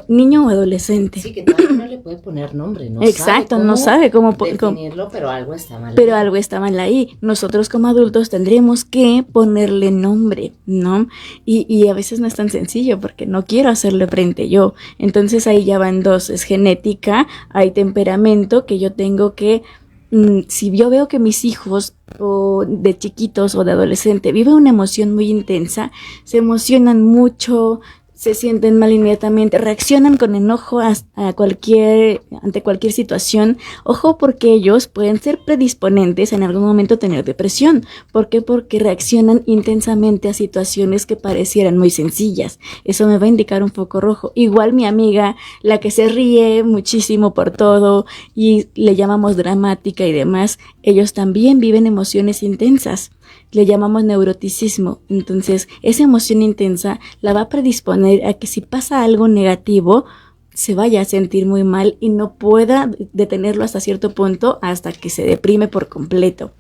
[SPEAKER 3] Niño o adolescente.
[SPEAKER 1] Sí, que todavía no le puede poner nombre, ¿no?
[SPEAKER 3] Exacto, no sabe cómo
[SPEAKER 1] definirlo, pero algo está mal.
[SPEAKER 3] Pero algo está mal ahí. Nosotros como adultos tendremos que ponerle nombre, ¿no? Y a veces no es tan sencillo porque no quiero hacerle frente yo. Entonces ahí ya van dos, es genética, hay temperamento que yo tengo que... si yo veo que mis hijos o de chiquitos o de adolescente viven una emoción muy intensa, se emocionan mucho, se sienten mal inmediatamente, reaccionan con enojo ante cualquier situación. Ojo, porque ellos pueden ser predisponentes en algún momento a tener depresión. ¿Por qué? Porque reaccionan intensamente a situaciones que parecieran muy sencillas. Eso me va a indicar un foco rojo. Igual mi amiga, la que se ríe muchísimo por todo y le llamamos dramática y demás, ellos también viven emociones intensas. Le llamamos neuroticismo. Entonces, esa emoción intensa la va a predisponer a que si pasa algo negativo, se vaya a sentir muy mal y no pueda detenerlo hasta cierto punto, hasta que se deprime por completo.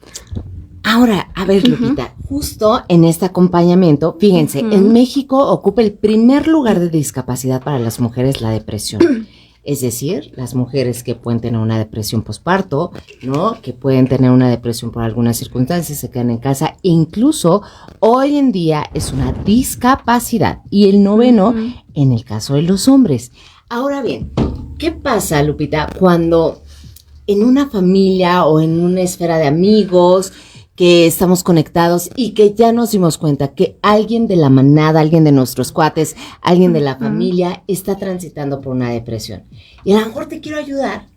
[SPEAKER 1] Ahora, a ver, Lupita, justo en este acompañamiento, fíjense, en México ocupa el primer lugar de discapacidad para las mujeres la depresión. Es decir, las mujeres que pueden tener una depresión posparto, ¿no? Que pueden tener una depresión por algunas circunstancias, se quedan en casa. Incluso hoy en día es una discapacidad. Y el noveno en el caso de los hombres. Ahora bien, ¿qué pasa, Lupita, cuando en una familia o en una esfera de amigos que estamos conectados y que ya nos dimos cuenta que alguien de la manada, alguien de nuestros cuates, alguien de la familia está transitando por una depresión? Y a lo mejor te quiero ayudar.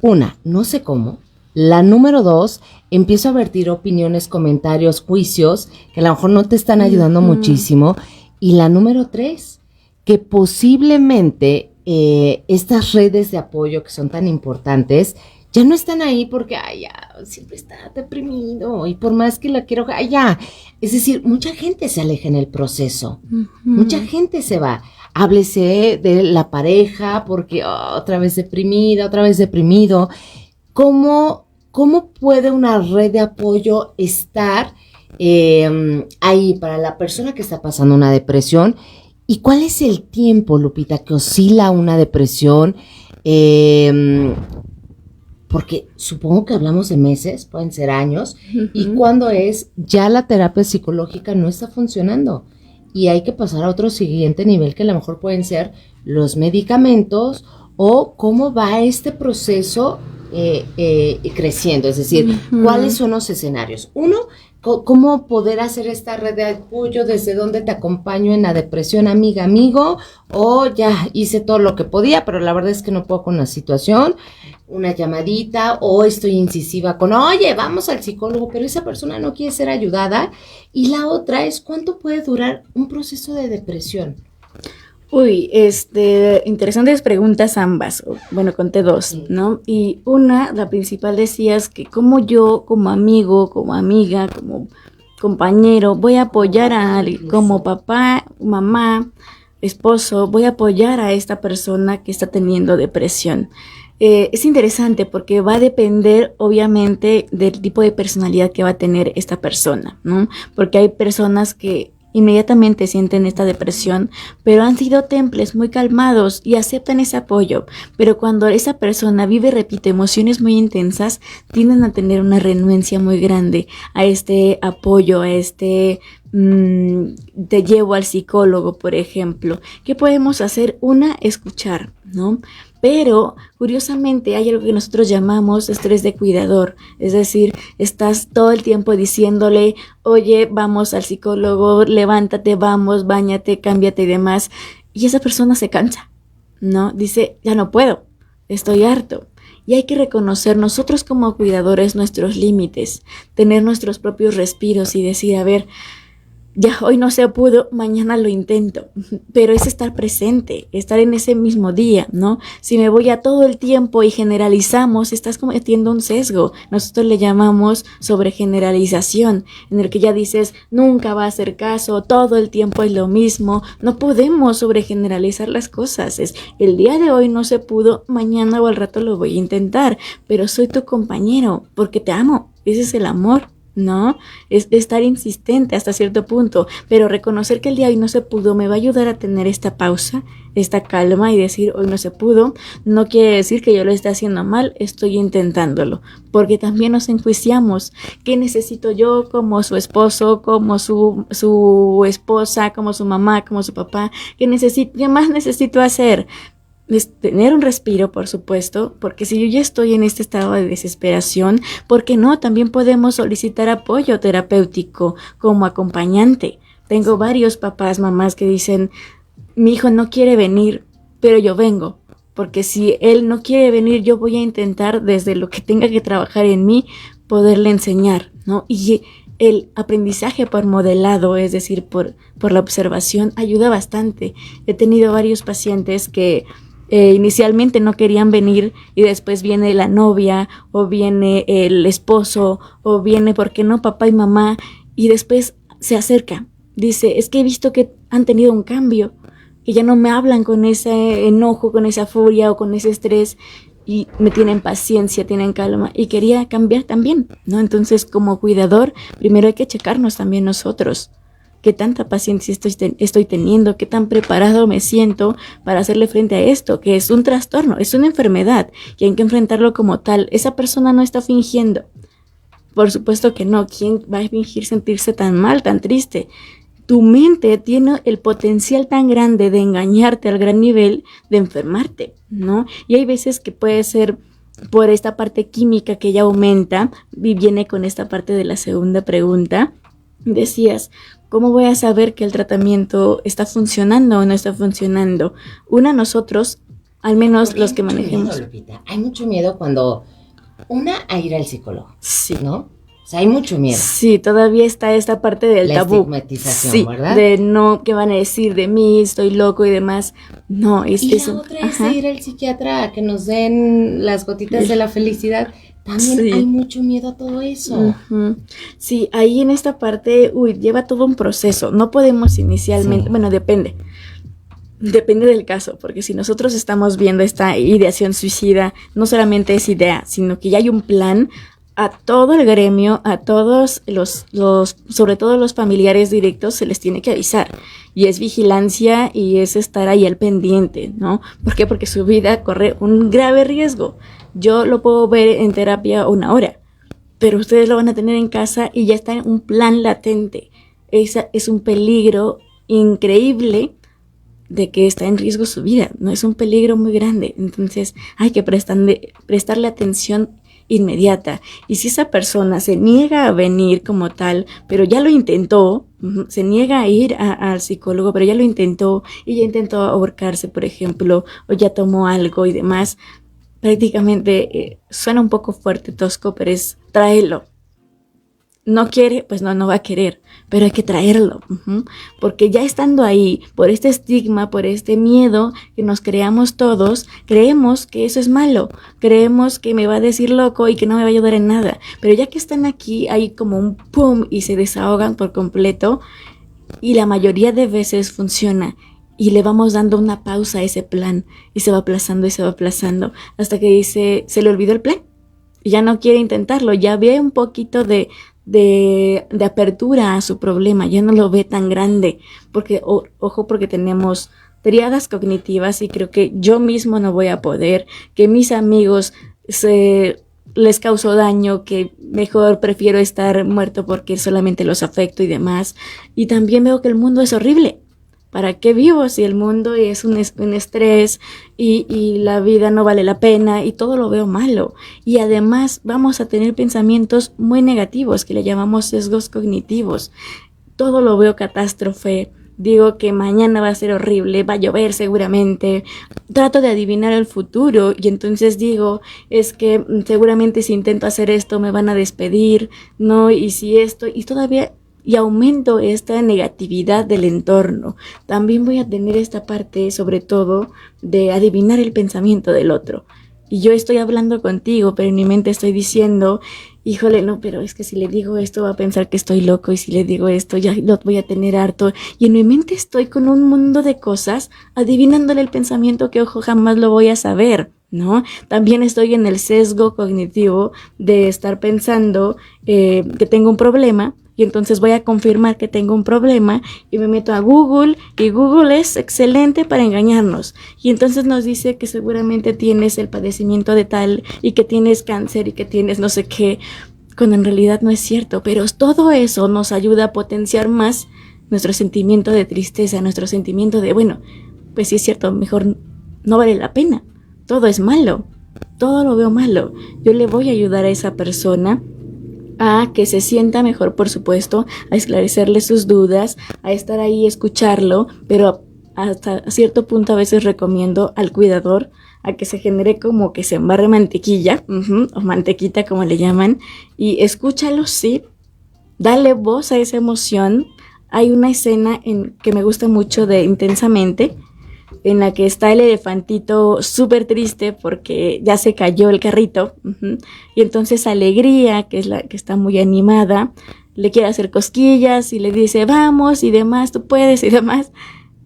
[SPEAKER 1] Una, no sé cómo. La número dos, empiezo a vertir opiniones, comentarios, juicios que a lo mejor no te están ayudando muchísimo. Y la número 3, que posiblemente estas redes de apoyo que son tan importantes ya no están ahí porque, ay, ya, siempre está deprimido y por más que la quiero, ay, ya. Es decir, mucha gente se aleja en el proceso, mucha gente se va. Háblese de la pareja porque otra vez deprimida, otra vez deprimido. ¿Cómo puede una red de apoyo estar ahí para la persona que está pasando una depresión? ¿Y cuál es el tiempo, Lupita, que oscila una depresión? Porque supongo que hablamos de meses, pueden ser años, y cuando es ya la terapia psicológica no está funcionando y hay que pasar a otro siguiente nivel que a lo mejor pueden ser los medicamentos o cómo va este proceso creciendo, es decir, cuáles son los escenarios. Uno, cómo poder hacer esta red de apoyo, desde dónde te acompaño en la depresión, amiga, amigo, o ya hice todo lo que podía, pero la verdad es que no puedo con la situación, una llamadita, o estoy incisiva con, oye, vamos al psicólogo, pero esa persona no quiere ser ayudada. Y la otra es, ¿cuánto puede durar un proceso de depresión?
[SPEAKER 3] Uy, interesantes preguntas ambas. Bueno, conté 2, ¿no? Y una, la principal, decías que como yo, como amigo, como amiga, como compañero, voy a apoyar a alguien, como papá, mamá, esposo, voy a apoyar a esta persona que está teniendo depresión. Es interesante porque va a depender, obviamente, del tipo de personalidad que va a tener esta persona, ¿no? Porque hay personas que inmediatamente sienten esta depresión, pero han sido temples muy calmados y aceptan ese apoyo. Pero cuando esa persona vive y repite emociones muy intensas, tienden a tener una renuencia muy grande a este apoyo, a te llevo al psicólogo, por ejemplo. ¿Qué podemos hacer? Una, escuchar, ¿no? Pero, curiosamente, hay algo que nosotros llamamos estrés de cuidador. Es decir, estás todo el tiempo diciéndole, oye, vamos al psicólogo, levántate, vamos, báñate, cámbiate y demás. Y esa persona se cansa, ¿no? Dice, ya no puedo, estoy harto. Y hay que reconocer nosotros como cuidadores nuestros límites, tener nuestros propios respiros y decir, a ver, ya hoy no se pudo, mañana lo intento, pero es estar presente, estar en ese mismo día, ¿no? Si me voy a todo el tiempo y generalizamos, estás cometiendo un sesgo. Nosotros le llamamos sobregeneralización, en el que ya dices, nunca va a hacer caso, todo el tiempo es lo mismo. No podemos sobregeneralizar las cosas. Es el día de hoy no se pudo, mañana o al rato lo voy a intentar, pero soy tu compañero porque te amo. Ese es el amor, ¿no? Es estar insistente hasta cierto punto, pero reconocer que el día de hoy no se pudo me va a ayudar a tener esta pausa, esta calma y decir hoy no se pudo, no quiere decir que yo lo esté haciendo mal, estoy intentándolo, porque también nos enjuiciamos. ¿Qué necesito yo como su esposo, como su esposa, como su mamá, como su papá? ¿Qué más necesito hacer? Es tener un respiro, por supuesto, porque si yo ya estoy en este estado de desesperación, ¿por qué no? También podemos solicitar apoyo terapéutico como acompañante. Tengo varios papás, mamás que dicen, mi hijo no quiere venir, pero yo vengo, porque si él no quiere venir, yo voy a intentar desde lo que tenga que trabajar en mí, poderle enseñar, ¿no? Y el aprendizaje por modelado, es decir, por la observación, ayuda bastante. He tenido varios pacientes que inicialmente no querían venir y después viene la novia o viene el esposo o viene, ¿por qué no?, papá y mamá, y después se acerca. Dice, es que he visto que han tenido un cambio, que ya no me hablan con ese enojo, con esa furia o con ese estrés y me tienen paciencia, tienen calma y quería cambiar también, ¿no? Entonces, como cuidador, primero hay que checarnos también nosotros. ¿Qué tanta paciencia estoy teniendo? ¿Qué tan preparado me siento para hacerle frente a esto? Que es un trastorno, es una enfermedad y hay que enfrentarlo como tal. Esa persona no está fingiendo. Por supuesto que no. ¿Quién va a fingir sentirse tan mal, tan triste? Tu mente tiene el potencial tan grande de engañarte al gran nivel de enfermarte, ¿no? Y hay veces que puede ser por esta parte química que ya aumenta y viene con esta parte de la segunda pregunta. Decías, ¿cómo voy a saber que el tratamiento está funcionando o no está funcionando? Nosotros, al menos los que manejemos.
[SPEAKER 1] Hay mucho miedo cuando a ir al psicólogo,
[SPEAKER 3] sí,
[SPEAKER 1] ¿no? O sea, hay mucho miedo.
[SPEAKER 3] Sí, todavía está esta parte del
[SPEAKER 1] La
[SPEAKER 3] tabú.
[SPEAKER 1] estigmatización,
[SPEAKER 3] Sí,
[SPEAKER 1] ¿verdad?
[SPEAKER 3] de no, ¿qué van a decir de mí? Estoy loco y demás. No, es
[SPEAKER 1] Y
[SPEAKER 3] eso.
[SPEAKER 1] la otra es ir al psiquiatra a que nos den las gotitas de la felicidad. También
[SPEAKER 3] Sí.
[SPEAKER 1] hay mucho miedo a todo eso.
[SPEAKER 3] Ujú. Sí, ahí en esta parte, lleva todo un proceso. No podemos inicialmente,
[SPEAKER 1] Sí.
[SPEAKER 3] bueno, depende. Depende del caso, porque si nosotros estamos viendo esta ideación suicida, no solamente es idea, sino que ya hay un plan. A todo el gremio, a todos los, sobre todo los familiares directos, se les tiene que avisar. Y es vigilancia y es estar ahí al pendiente, ¿no? ¿Por qué? Porque su vida corre un grave riesgo. Yo lo puedo ver en terapia 1 hora, pero ustedes lo van a tener en casa y ya está en un plan latente. Esa es un peligro increíble de que está en riesgo su vida, ¿no? Es un peligro muy grande. Entonces hay que prestarle atención inmediata. Y si esa persona se niega a venir como tal, pero ya lo intentó, se niega a ir al psicólogo, pero ya lo intentó y ya intentó ahorcarse, por ejemplo, o ya tomó algo y demás, prácticamente suena un poco fuerte, tosco, pero es tráelo. No quiere, pues no va a querer, pero hay que traerlo, porque ya estando ahí, por este estigma, por este miedo que nos creamos todos, creemos que eso es malo, creemos que me va a decir loco y que no me va a ayudar en nada, pero ya que están aquí, hay como un pum y se desahogan por completo y la mayoría de veces funciona y le vamos dando una pausa a ese plan y se va aplazando hasta que dice, se le olvidó el plan y ya no quiere intentarlo, ya ve un poquito de apertura a su problema, ya no lo ve tan grande, porque, ojo, porque tenemos triadas cognitivas y creo que yo mismo no voy a poder, que mis amigos les causó daño, que mejor prefiero estar muerto porque solamente los afecto y demás, y también veo que el mundo es horrible. ¿Para qué vivo si el mundo es un estrés y la vida no vale la pena y todo lo veo malo? Y además vamos a tener pensamientos muy negativos que le llamamos sesgos cognitivos. Todo lo veo catástrofe. Digo que mañana va a ser horrible, va a llover seguramente. Trato de adivinar el futuro y entonces digo, es que seguramente si intento hacer esto me van a despedir, ¿no? Y si esto, y todavía... Y aumento esta negatividad del entorno. También voy a tener esta parte, sobre todo, de adivinar el pensamiento del otro. Y yo estoy hablando contigo, pero en mi mente estoy diciendo, híjole, no, pero es que si le digo esto va a pensar que estoy loco y si le digo esto ya lo voy a tener harto. Y en mi mente estoy con un mundo de cosas, adivinándole el pensamiento que, ojo, jamás lo voy a saber, ¿no? También estoy en el sesgo cognitivo de estar pensando que tengo un problema. Y entonces voy a confirmar que tengo un problema y me meto a Google y Google es excelente para engañarnos. Y entonces nos dice que seguramente tienes el padecimiento de tal y que tienes cáncer y que tienes no sé qué, cuando en realidad no es cierto. Pero todo eso nos ayuda a potenciar más nuestro sentimiento de tristeza, nuestro sentimiento de, bueno, pues sí es cierto, mejor no vale la pena. Todo es malo, todo lo veo malo. Yo le voy a ayudar a esa persona a que se sienta mejor, por supuesto, a esclarecerle sus dudas, a estar ahí, escucharlo, pero hasta cierto punto a veces recomiendo al cuidador a que se genere como que se embarre mantequilla, o mantequita como le llaman, y escúchalo, sí, dale voz a esa emoción. Hay una escena que me gusta mucho de Intensamente, en la que está el elefantito súper triste porque ya se cayó el carrito, y entonces Alegría, que es la que está muy animada, le quiere hacer cosquillas y le dice vamos y demás, tú puedes y demás,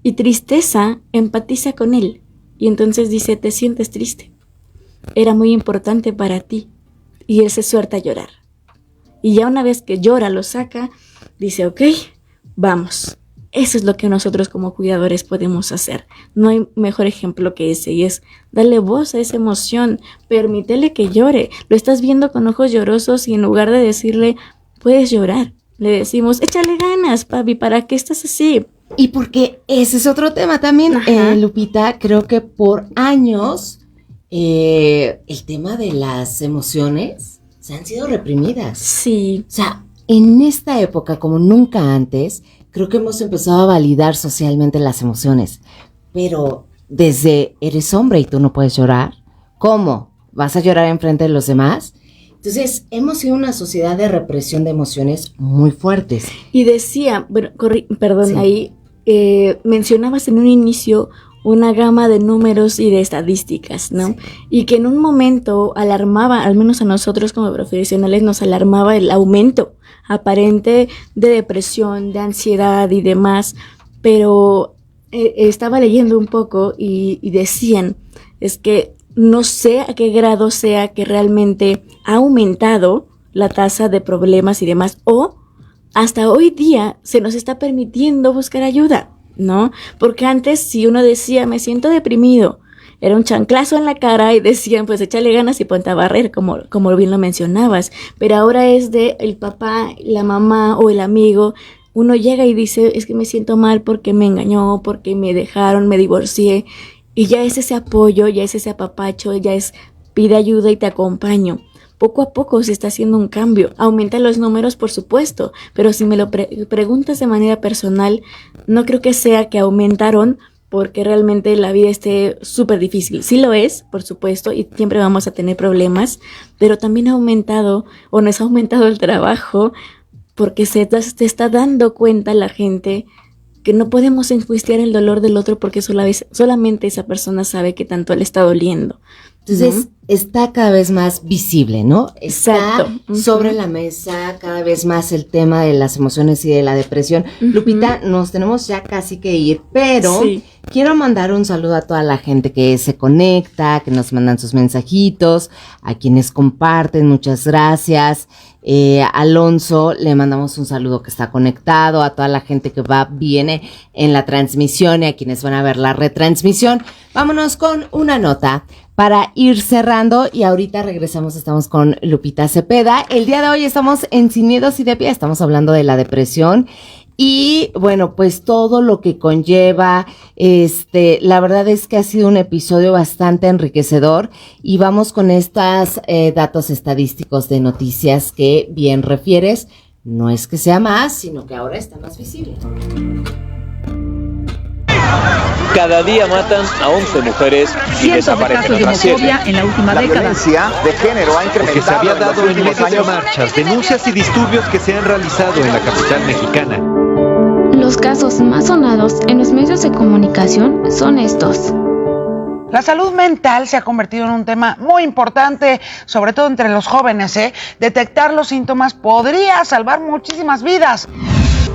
[SPEAKER 3] y Tristeza empatiza con él y entonces dice, te sientes triste, era muy importante para ti, y él se suelta a llorar y ya una vez que llora, lo saca, dice ok, vamos. Eso es lo que nosotros como cuidadores podemos hacer. No hay mejor ejemplo que ese, y es darle voz a esa emoción, permítele que llore. Lo estás viendo con ojos llorosos y en lugar de decirle, puedes llorar, le decimos, échale ganas, papi, ¿para qué estás así?
[SPEAKER 1] Y porque ese es otro tema también, Lupita, creo que por años el tema de las emociones se han sido reprimidas.
[SPEAKER 3] Sí.
[SPEAKER 1] O sea, en esta época, como nunca antes, creo que hemos empezado a validar socialmente las emociones, pero desde eres hombre y tú no puedes llorar, ¿cómo? ¿Vas a llorar enfrente de los demás? Entonces, hemos sido una sociedad de represión de emociones muy fuertes.
[SPEAKER 3] Y decía, bueno, perdón,
[SPEAKER 1] Sí.
[SPEAKER 3] ahí mencionabas en un inicio una gama de números y de estadísticas, ¿no?
[SPEAKER 1] Sí.
[SPEAKER 3] Y que en un momento alarmaba, al menos a nosotros como profesionales, nos alarmaba el aumento aparente de depresión, de ansiedad y demás, pero estaba leyendo un poco y decían, es que no sé a qué grado sea que realmente ha aumentado la tasa de problemas y demás, o hasta hoy día se nos está permitiendo buscar ayuda, ¿no? Porque antes si uno decía, me siento deprimido, era un chanclazo en la cara y decían, pues échale ganas y ponte a barrer, como bien lo mencionabas. Pero ahora es de el papá, la mamá o el amigo. Uno llega y dice, es que me siento mal porque me engañó, porque me dejaron, me divorcié. Y ya es ese apoyo, ya es ese apapacho, ya es pide ayuda y te acompaño. Poco a poco se está haciendo un cambio. Aumentan los números, por supuesto, pero si me lo preguntas de manera personal, no creo que sea que aumentaron porque realmente la vida esté súper difícil. Sí lo es, por supuesto, y siempre vamos a tener problemas, pero también ha aumentado o nos ha aumentado el trabajo porque se está dando cuenta la gente que no podemos enjuiciar el dolor del otro porque solamente esa persona sabe que tanto le está doliendo.
[SPEAKER 1] Entonces, está cada vez más visible, ¿no? Está
[SPEAKER 3] Exacto.
[SPEAKER 1] sobre la mesa cada vez más el tema de las emociones y de la depresión. Lupita, nos tenemos ya casi que ir, pero
[SPEAKER 3] Sí.
[SPEAKER 1] quiero mandar un saludo a toda la gente que se conecta, que nos mandan sus mensajitos, a quienes comparten, muchas gracias. Alonso, le mandamos un saludo que está conectado, a toda la gente que viene en la transmisión y a quienes van a ver la retransmisión. Vámonos con una nota para ir cerrando y ahorita regresamos, estamos con Lupita Cepeda. El día de hoy estamos en Sin Miedos y de Pie, estamos hablando de la depresión y bueno, pues todo lo que conlleva, la verdad es que ha sido un episodio bastante enriquecedor y vamos con estos datos estadísticos de noticias que bien refieres, no es que sea más, sino que ahora está más visible.
[SPEAKER 8] Cada día matan a 11 mujeres y desaparecen otras 7.
[SPEAKER 9] En la última
[SPEAKER 10] La
[SPEAKER 9] década.
[SPEAKER 10] violencia de género ha incrementado
[SPEAKER 9] Que se había
[SPEAKER 10] en los
[SPEAKER 9] dado en
[SPEAKER 10] últimos
[SPEAKER 9] medio de
[SPEAKER 10] años.
[SPEAKER 9] marchas, denuncias y disturbios que se han realizado en la capital mexicana.
[SPEAKER 2] Los casos más sonados en los medios de comunicación son estos.
[SPEAKER 11] La salud mental se ha convertido en un tema muy importante, sobre todo entre los jóvenes, Detectar los síntomas podría salvar muchísimas vidas.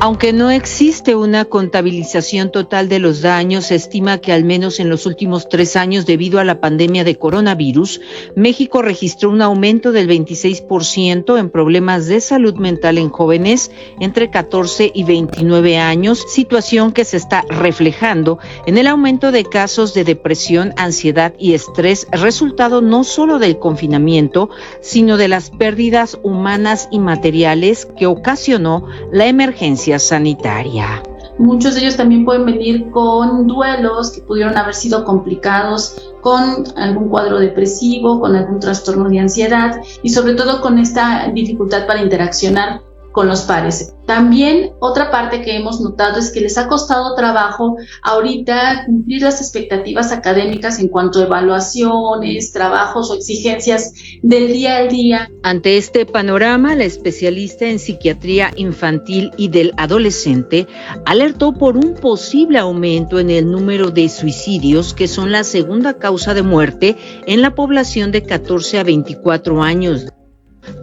[SPEAKER 12] Aunque no existe una contabilización total de los daños, se estima que al menos en los últimos 3 años, debido a la pandemia de coronavirus, México registró un aumento del 26% en problemas de salud mental en jóvenes entre 14 y 29 años, situación que se está reflejando en el aumento de casos de depresión, ansiedad y estrés, resultado no solo del confinamiento, sino de las pérdidas humanas y materiales que ocasionó la emergencia sanitaria.
[SPEAKER 13] Muchos de ellos también pueden venir con duelos que pudieron haber sido complicados, con algún cuadro depresivo, con algún trastorno de ansiedad y sobre todo con esta dificultad para interaccionar con los pares. También otra parte que hemos notado es que les ha costado trabajo ahorita cumplir las expectativas académicas en cuanto a evaluaciones, trabajos o exigencias del día al día.
[SPEAKER 12] Ante este panorama, la especialista en psiquiatría infantil y del adolescente alertó por un posible aumento en el número de suicidios, que son la segunda causa de muerte en la población de 14 a 24 años.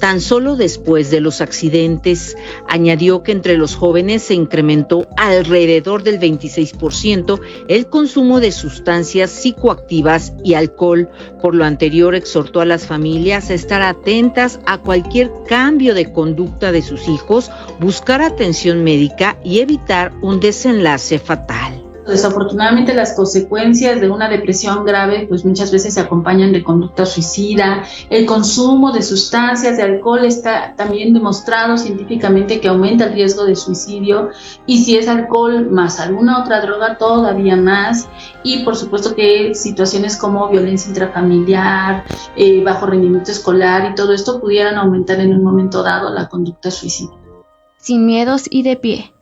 [SPEAKER 12] Tan solo después de los accidentes, añadió que entre los jóvenes se incrementó alrededor del 26% el consumo de sustancias psicoactivas y alcohol. Por lo anterior, exhortó a las familias a estar atentas a cualquier cambio de conducta de sus hijos, buscar atención médica y evitar un desenlace fatal.
[SPEAKER 13] Desafortunadamente las consecuencias de una depresión grave pues muchas veces se acompañan de conducta suicida. El consumo de sustancias, de alcohol está también demostrado científicamente que aumenta el riesgo de suicidio, y si es alcohol más alguna otra droga todavía más, y por supuesto que situaciones como violencia intrafamiliar, bajo rendimiento escolar y todo esto pudieran aumentar en un momento dado la conducta suicida.
[SPEAKER 2] Sin miedos y de pie.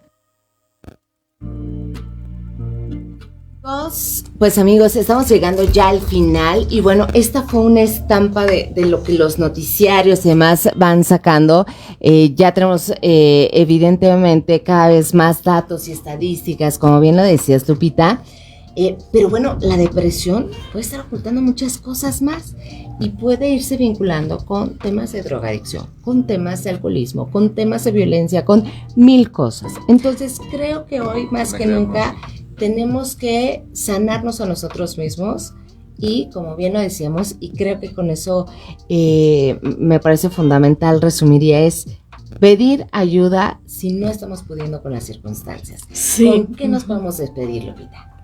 [SPEAKER 1] Pues amigos, estamos llegando ya al final y bueno, esta fue una estampa de lo que los noticiarios y demás van sacando. Ya tenemos evidentemente cada vez más datos y estadísticas, como bien lo decías, Lupita. Pero bueno, la depresión puede estar ocultando muchas cosas más y puede irse vinculando con temas de drogadicción, con temas de alcoholismo, con temas de violencia, con 1000 cosas. Entonces creo que hoy más que nunca tenemos que sanarnos a nosotros mismos y, como bien lo decíamos, y creo que con eso me parece fundamental resumiría, es pedir ayuda si no estamos pudiendo con las circunstancias.
[SPEAKER 3] Sí.
[SPEAKER 1] ¿Con qué nos podemos despedir, Lupita?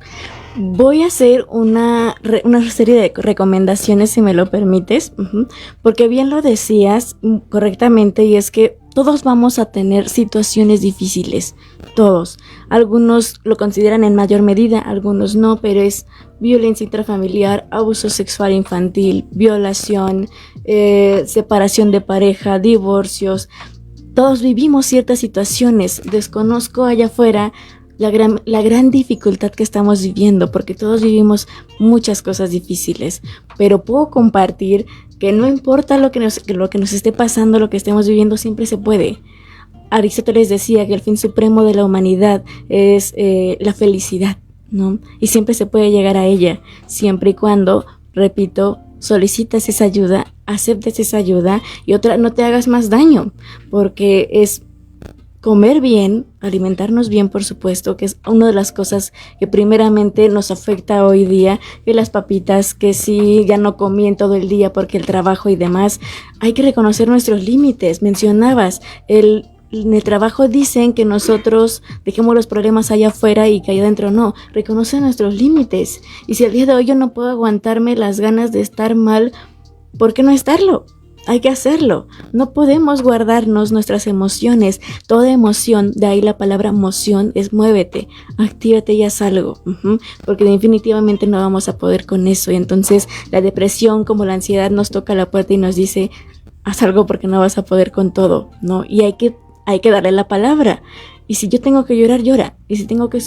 [SPEAKER 3] Voy a hacer una serie de recomendaciones, si me lo permites, porque bien lo decías correctamente, y es que todos vamos a tener situaciones difíciles, todos. Algunos lo consideran en mayor medida, algunos no, pero es violencia intrafamiliar, abuso sexual infantil, violación, separación de pareja, divorcios. Todos vivimos ciertas situaciones. Desconozco allá afuera la gran dificultad que estamos viviendo, porque todos vivimos muchas cosas difíciles, pero puedo compartir que no importa lo que nos esté pasando, lo que estemos viviendo, siempre se puede. Aristóteles decía que el fin supremo de la humanidad es la felicidad, ¿no? Y siempre se puede llegar a ella, siempre y cuando, repito, solicitas esa ayuda, aceptes esa ayuda, y otra, no te hagas más daño, porque es comer bien, alimentarnos bien, por supuesto, que es una de las cosas que primeramente nos afecta hoy día, que las papitas, que sí, ya no comí en todo el día porque el trabajo y demás. Hay que reconocer nuestros límites. Mencionabas, en el trabajo dicen que nosotros dejemos los problemas allá afuera y que allá adentro no. Reconoce nuestros límites. Y si al día de hoy yo no puedo aguantarme las ganas de estar mal, ¿por qué no estarlo? Hay que hacerlo. No podemos guardarnos nuestras emociones. Toda emoción, de ahí la palabra moción, es muévete, actívate y haz algo. Porque definitivamente no vamos a poder con eso. Y entonces la depresión, como la ansiedad, nos toca la puerta y nos dice, haz algo porque no vas a poder con todo, ¿no? Y hay que darle la palabra. Y si yo tengo que llorar, llora. Y si tengo que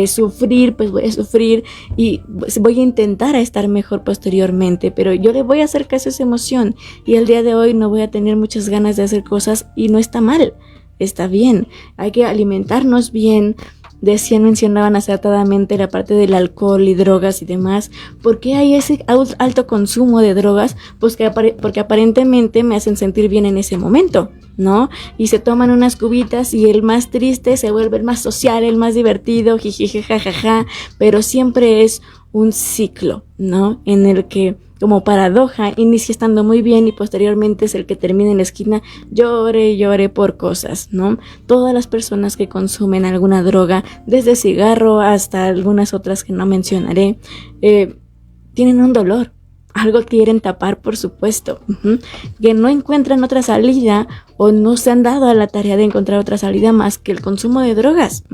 [SPEAKER 3] sufrir, pues voy a sufrir y voy a intentar a estar mejor posteriormente. Pero yo le voy a hacer caso a esa emoción. Y el día de hoy no voy a tener muchas ganas de hacer cosas y no está mal. Está bien. Hay que alimentarnos bien. Mencionaban acertadamente la parte del alcohol y drogas y demás. ¿Por qué hay ese alto consumo de drogas? Pues porque aparentemente me hacen sentir bien en ese momento, ¿no? Y se toman unas cubitas y el más triste se vuelve el más social, el más divertido, jiji, jajaja, pero siempre es un ciclo, ¿no? En el que, como paradoja, inicia estando muy bien y posteriormente es el que termina en la esquina, llore y llore por cosas, ¿no? Todas las personas que consumen alguna droga, desde cigarro hasta algunas otras que no mencionaré, tienen un dolor. Algo quieren tapar, por supuesto, que no encuentran otra salida o no se han dado a la tarea de encontrar otra salida más que el consumo de drogas,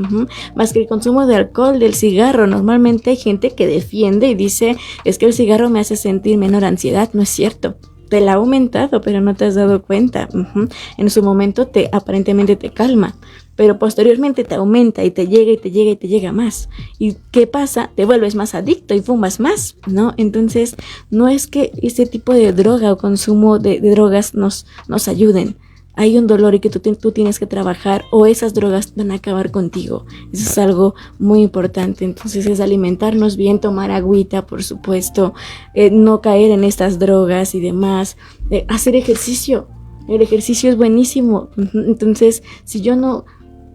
[SPEAKER 3] más que el consumo de alcohol, del cigarro. Normalmente hay gente que defiende y dice, es que el cigarro me hace sentir menor ansiedad. No es cierto. Te la ha aumentado, pero no te has dado cuenta. En su momento aparentemente te calma, pero posteriormente te aumenta y te llega y te llega y te llega más. ¿Y qué pasa? Te vuelves más adicto y fumas más, ¿no? Entonces, no es que ese tipo de droga o consumo de drogas nos ayuden. Hay un dolor y que tú tienes que trabajar, o esas drogas van a acabar contigo. Eso es algo muy importante. Entonces es alimentarnos bien, tomar agüita, por supuesto, no caer en estas drogas y demás, hacer ejercicio. El ejercicio es buenísimo. Entonces, si yo no...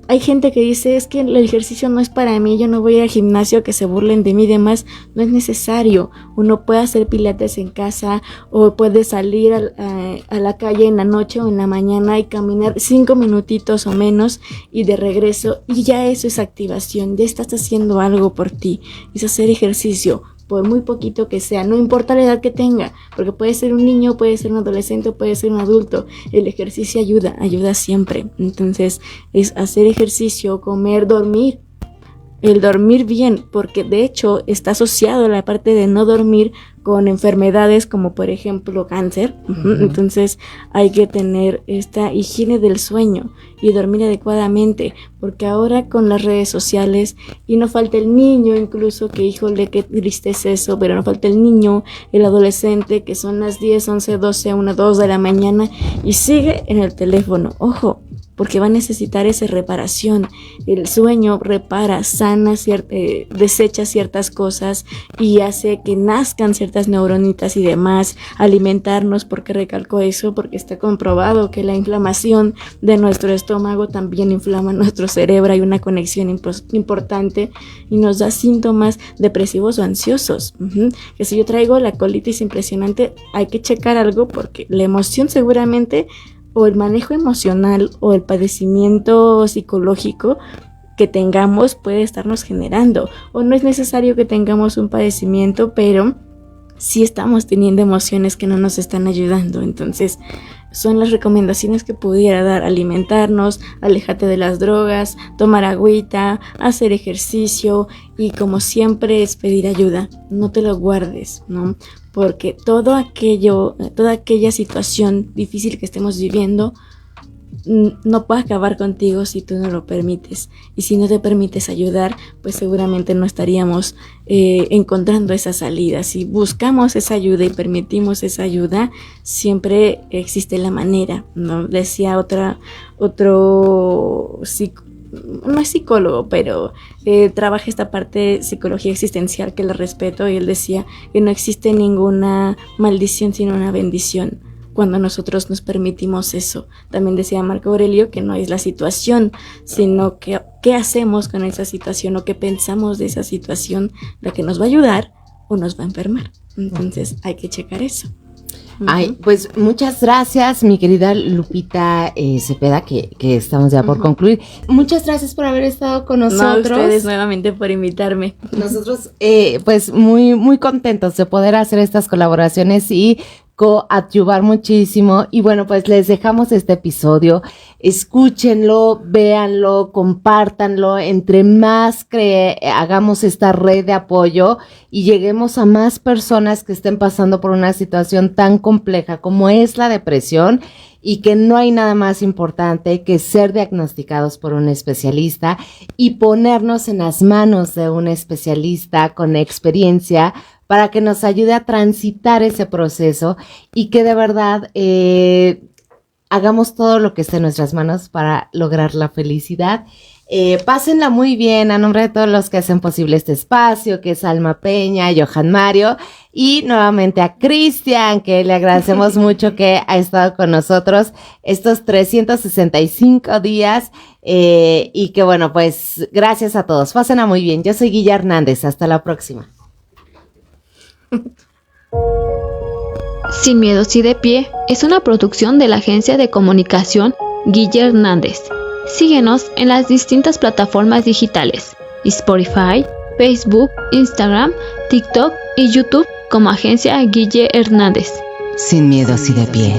[SPEAKER 3] Hay gente que dice, es que el ejercicio no es para mí, yo no voy al gimnasio, que se burlen de mí y demás. No es necesario. Uno puede hacer pilates en casa o puede salir a la calle en la noche o en la mañana y caminar 5 minutitos o menos y de regreso. Y ya eso es activación, ya estás haciendo algo por ti. Es hacer ejercicio, por muy poquito que sea, no importa la edad que tenga, porque puede ser un niño, puede ser un adolescente, puede ser un adulto. El ejercicio ayuda siempre. Entonces es hacer ejercicio, comer, dormir. el dormir bien, porque de hecho está asociado a la parte de no dormir con enfermedades como por ejemplo cáncer. Entonces hay que tener esta higiene del sueño y dormir adecuadamente, porque ahora con las redes sociales, y no falta el niño incluso, que híjole, qué triste es eso, pero no falta el niño, el adolescente, que son las 10, 11, 12, 1, 2 de la mañana y sigue en el teléfono. Ojo, porque va a necesitar esa reparación. El sueño repara, sana, desecha ciertas cosas y hace que nazcan ciertas neuronitas y demás. Alimentarnos, porque recalco eso, porque está comprobado que la inflamación de nuestro estómago también inflama nuestro cerebro. Hay una conexión importante y nos da síntomas depresivos o ansiosos. Que si yo traigo la colitis impresionante, hay que checar algo, porque la emoción seguramente, o el manejo emocional o el padecimiento psicológico que tengamos puede estarnos generando, o no es necesario que tengamos un padecimiento, pero sí estamos teniendo emociones que no nos están ayudando. Entonces son las recomendaciones que pudiera dar: alimentarnos, aléjate de las drogas, tomar agüita, hacer ejercicio y, como siempre, es pedir ayuda. No te lo guardes, ¿no? Porque toda aquella situación difícil que estemos viviendo no puede acabar contigo si tú no lo permites. Y si no te permites ayudar, pues seguramente no estaríamos encontrando esa salida. Si buscamos esa ayuda y permitimos esa ayuda, siempre existe la manera, ¿no? Decía otro no es psicólogo, pero trabaja esta parte de psicología existencial que le respeto, y él decía que no existe ninguna maldición sino una bendición cuando nosotros nos permitimos eso. También decía Marco Aurelio que no es la situación, sino que qué hacemos con esa situación o qué pensamos de esa situación la que nos va a ayudar o nos va a enfermar. Entonces hay que checar eso.
[SPEAKER 1] Ay, pues muchas gracias, mi querida Lupita Cepeda, que estamos ya por concluir. Muchas gracias por haber estado con nosotros.
[SPEAKER 3] No, ustedes nuevamente por invitarme.
[SPEAKER 1] Nosotros pues muy, muy contentos de poder hacer estas colaboraciones y coadyuvar muchísimo. Y bueno, pues les dejamos este episodio. Escúchenlo, véanlo, compártanlo. Entre más hagamos esta red de apoyo y lleguemos a más personas que estén pasando por una situación tan compleja como es la depresión, y que no hay nada más importante que ser diagnosticados por un especialista y ponernos en las manos de un especialista con experiencia para que nos ayude a transitar ese proceso y que de verdad hagamos todo lo que esté en nuestras manos para lograr la felicidad. Pásenla muy bien, a nombre de todos los que hacen posible este espacio, que es Alma Peña, Johan Mario, y nuevamente a Cristian, que le agradecemos mucho que ha estado con nosotros estos 365 días, y que bueno, pues gracias a todos. Pásenla muy bien. Yo soy Guilla Hernández. Hasta la próxima.
[SPEAKER 2] Sin Miedos y de Pie es una producción de la agencia de comunicación Guilla Hernández. Síguenos en las distintas plataformas digitales: Spotify, Facebook, Instagram, TikTok y YouTube como Agencia Guille Hernández.
[SPEAKER 1] Sin Miedos y de Pie.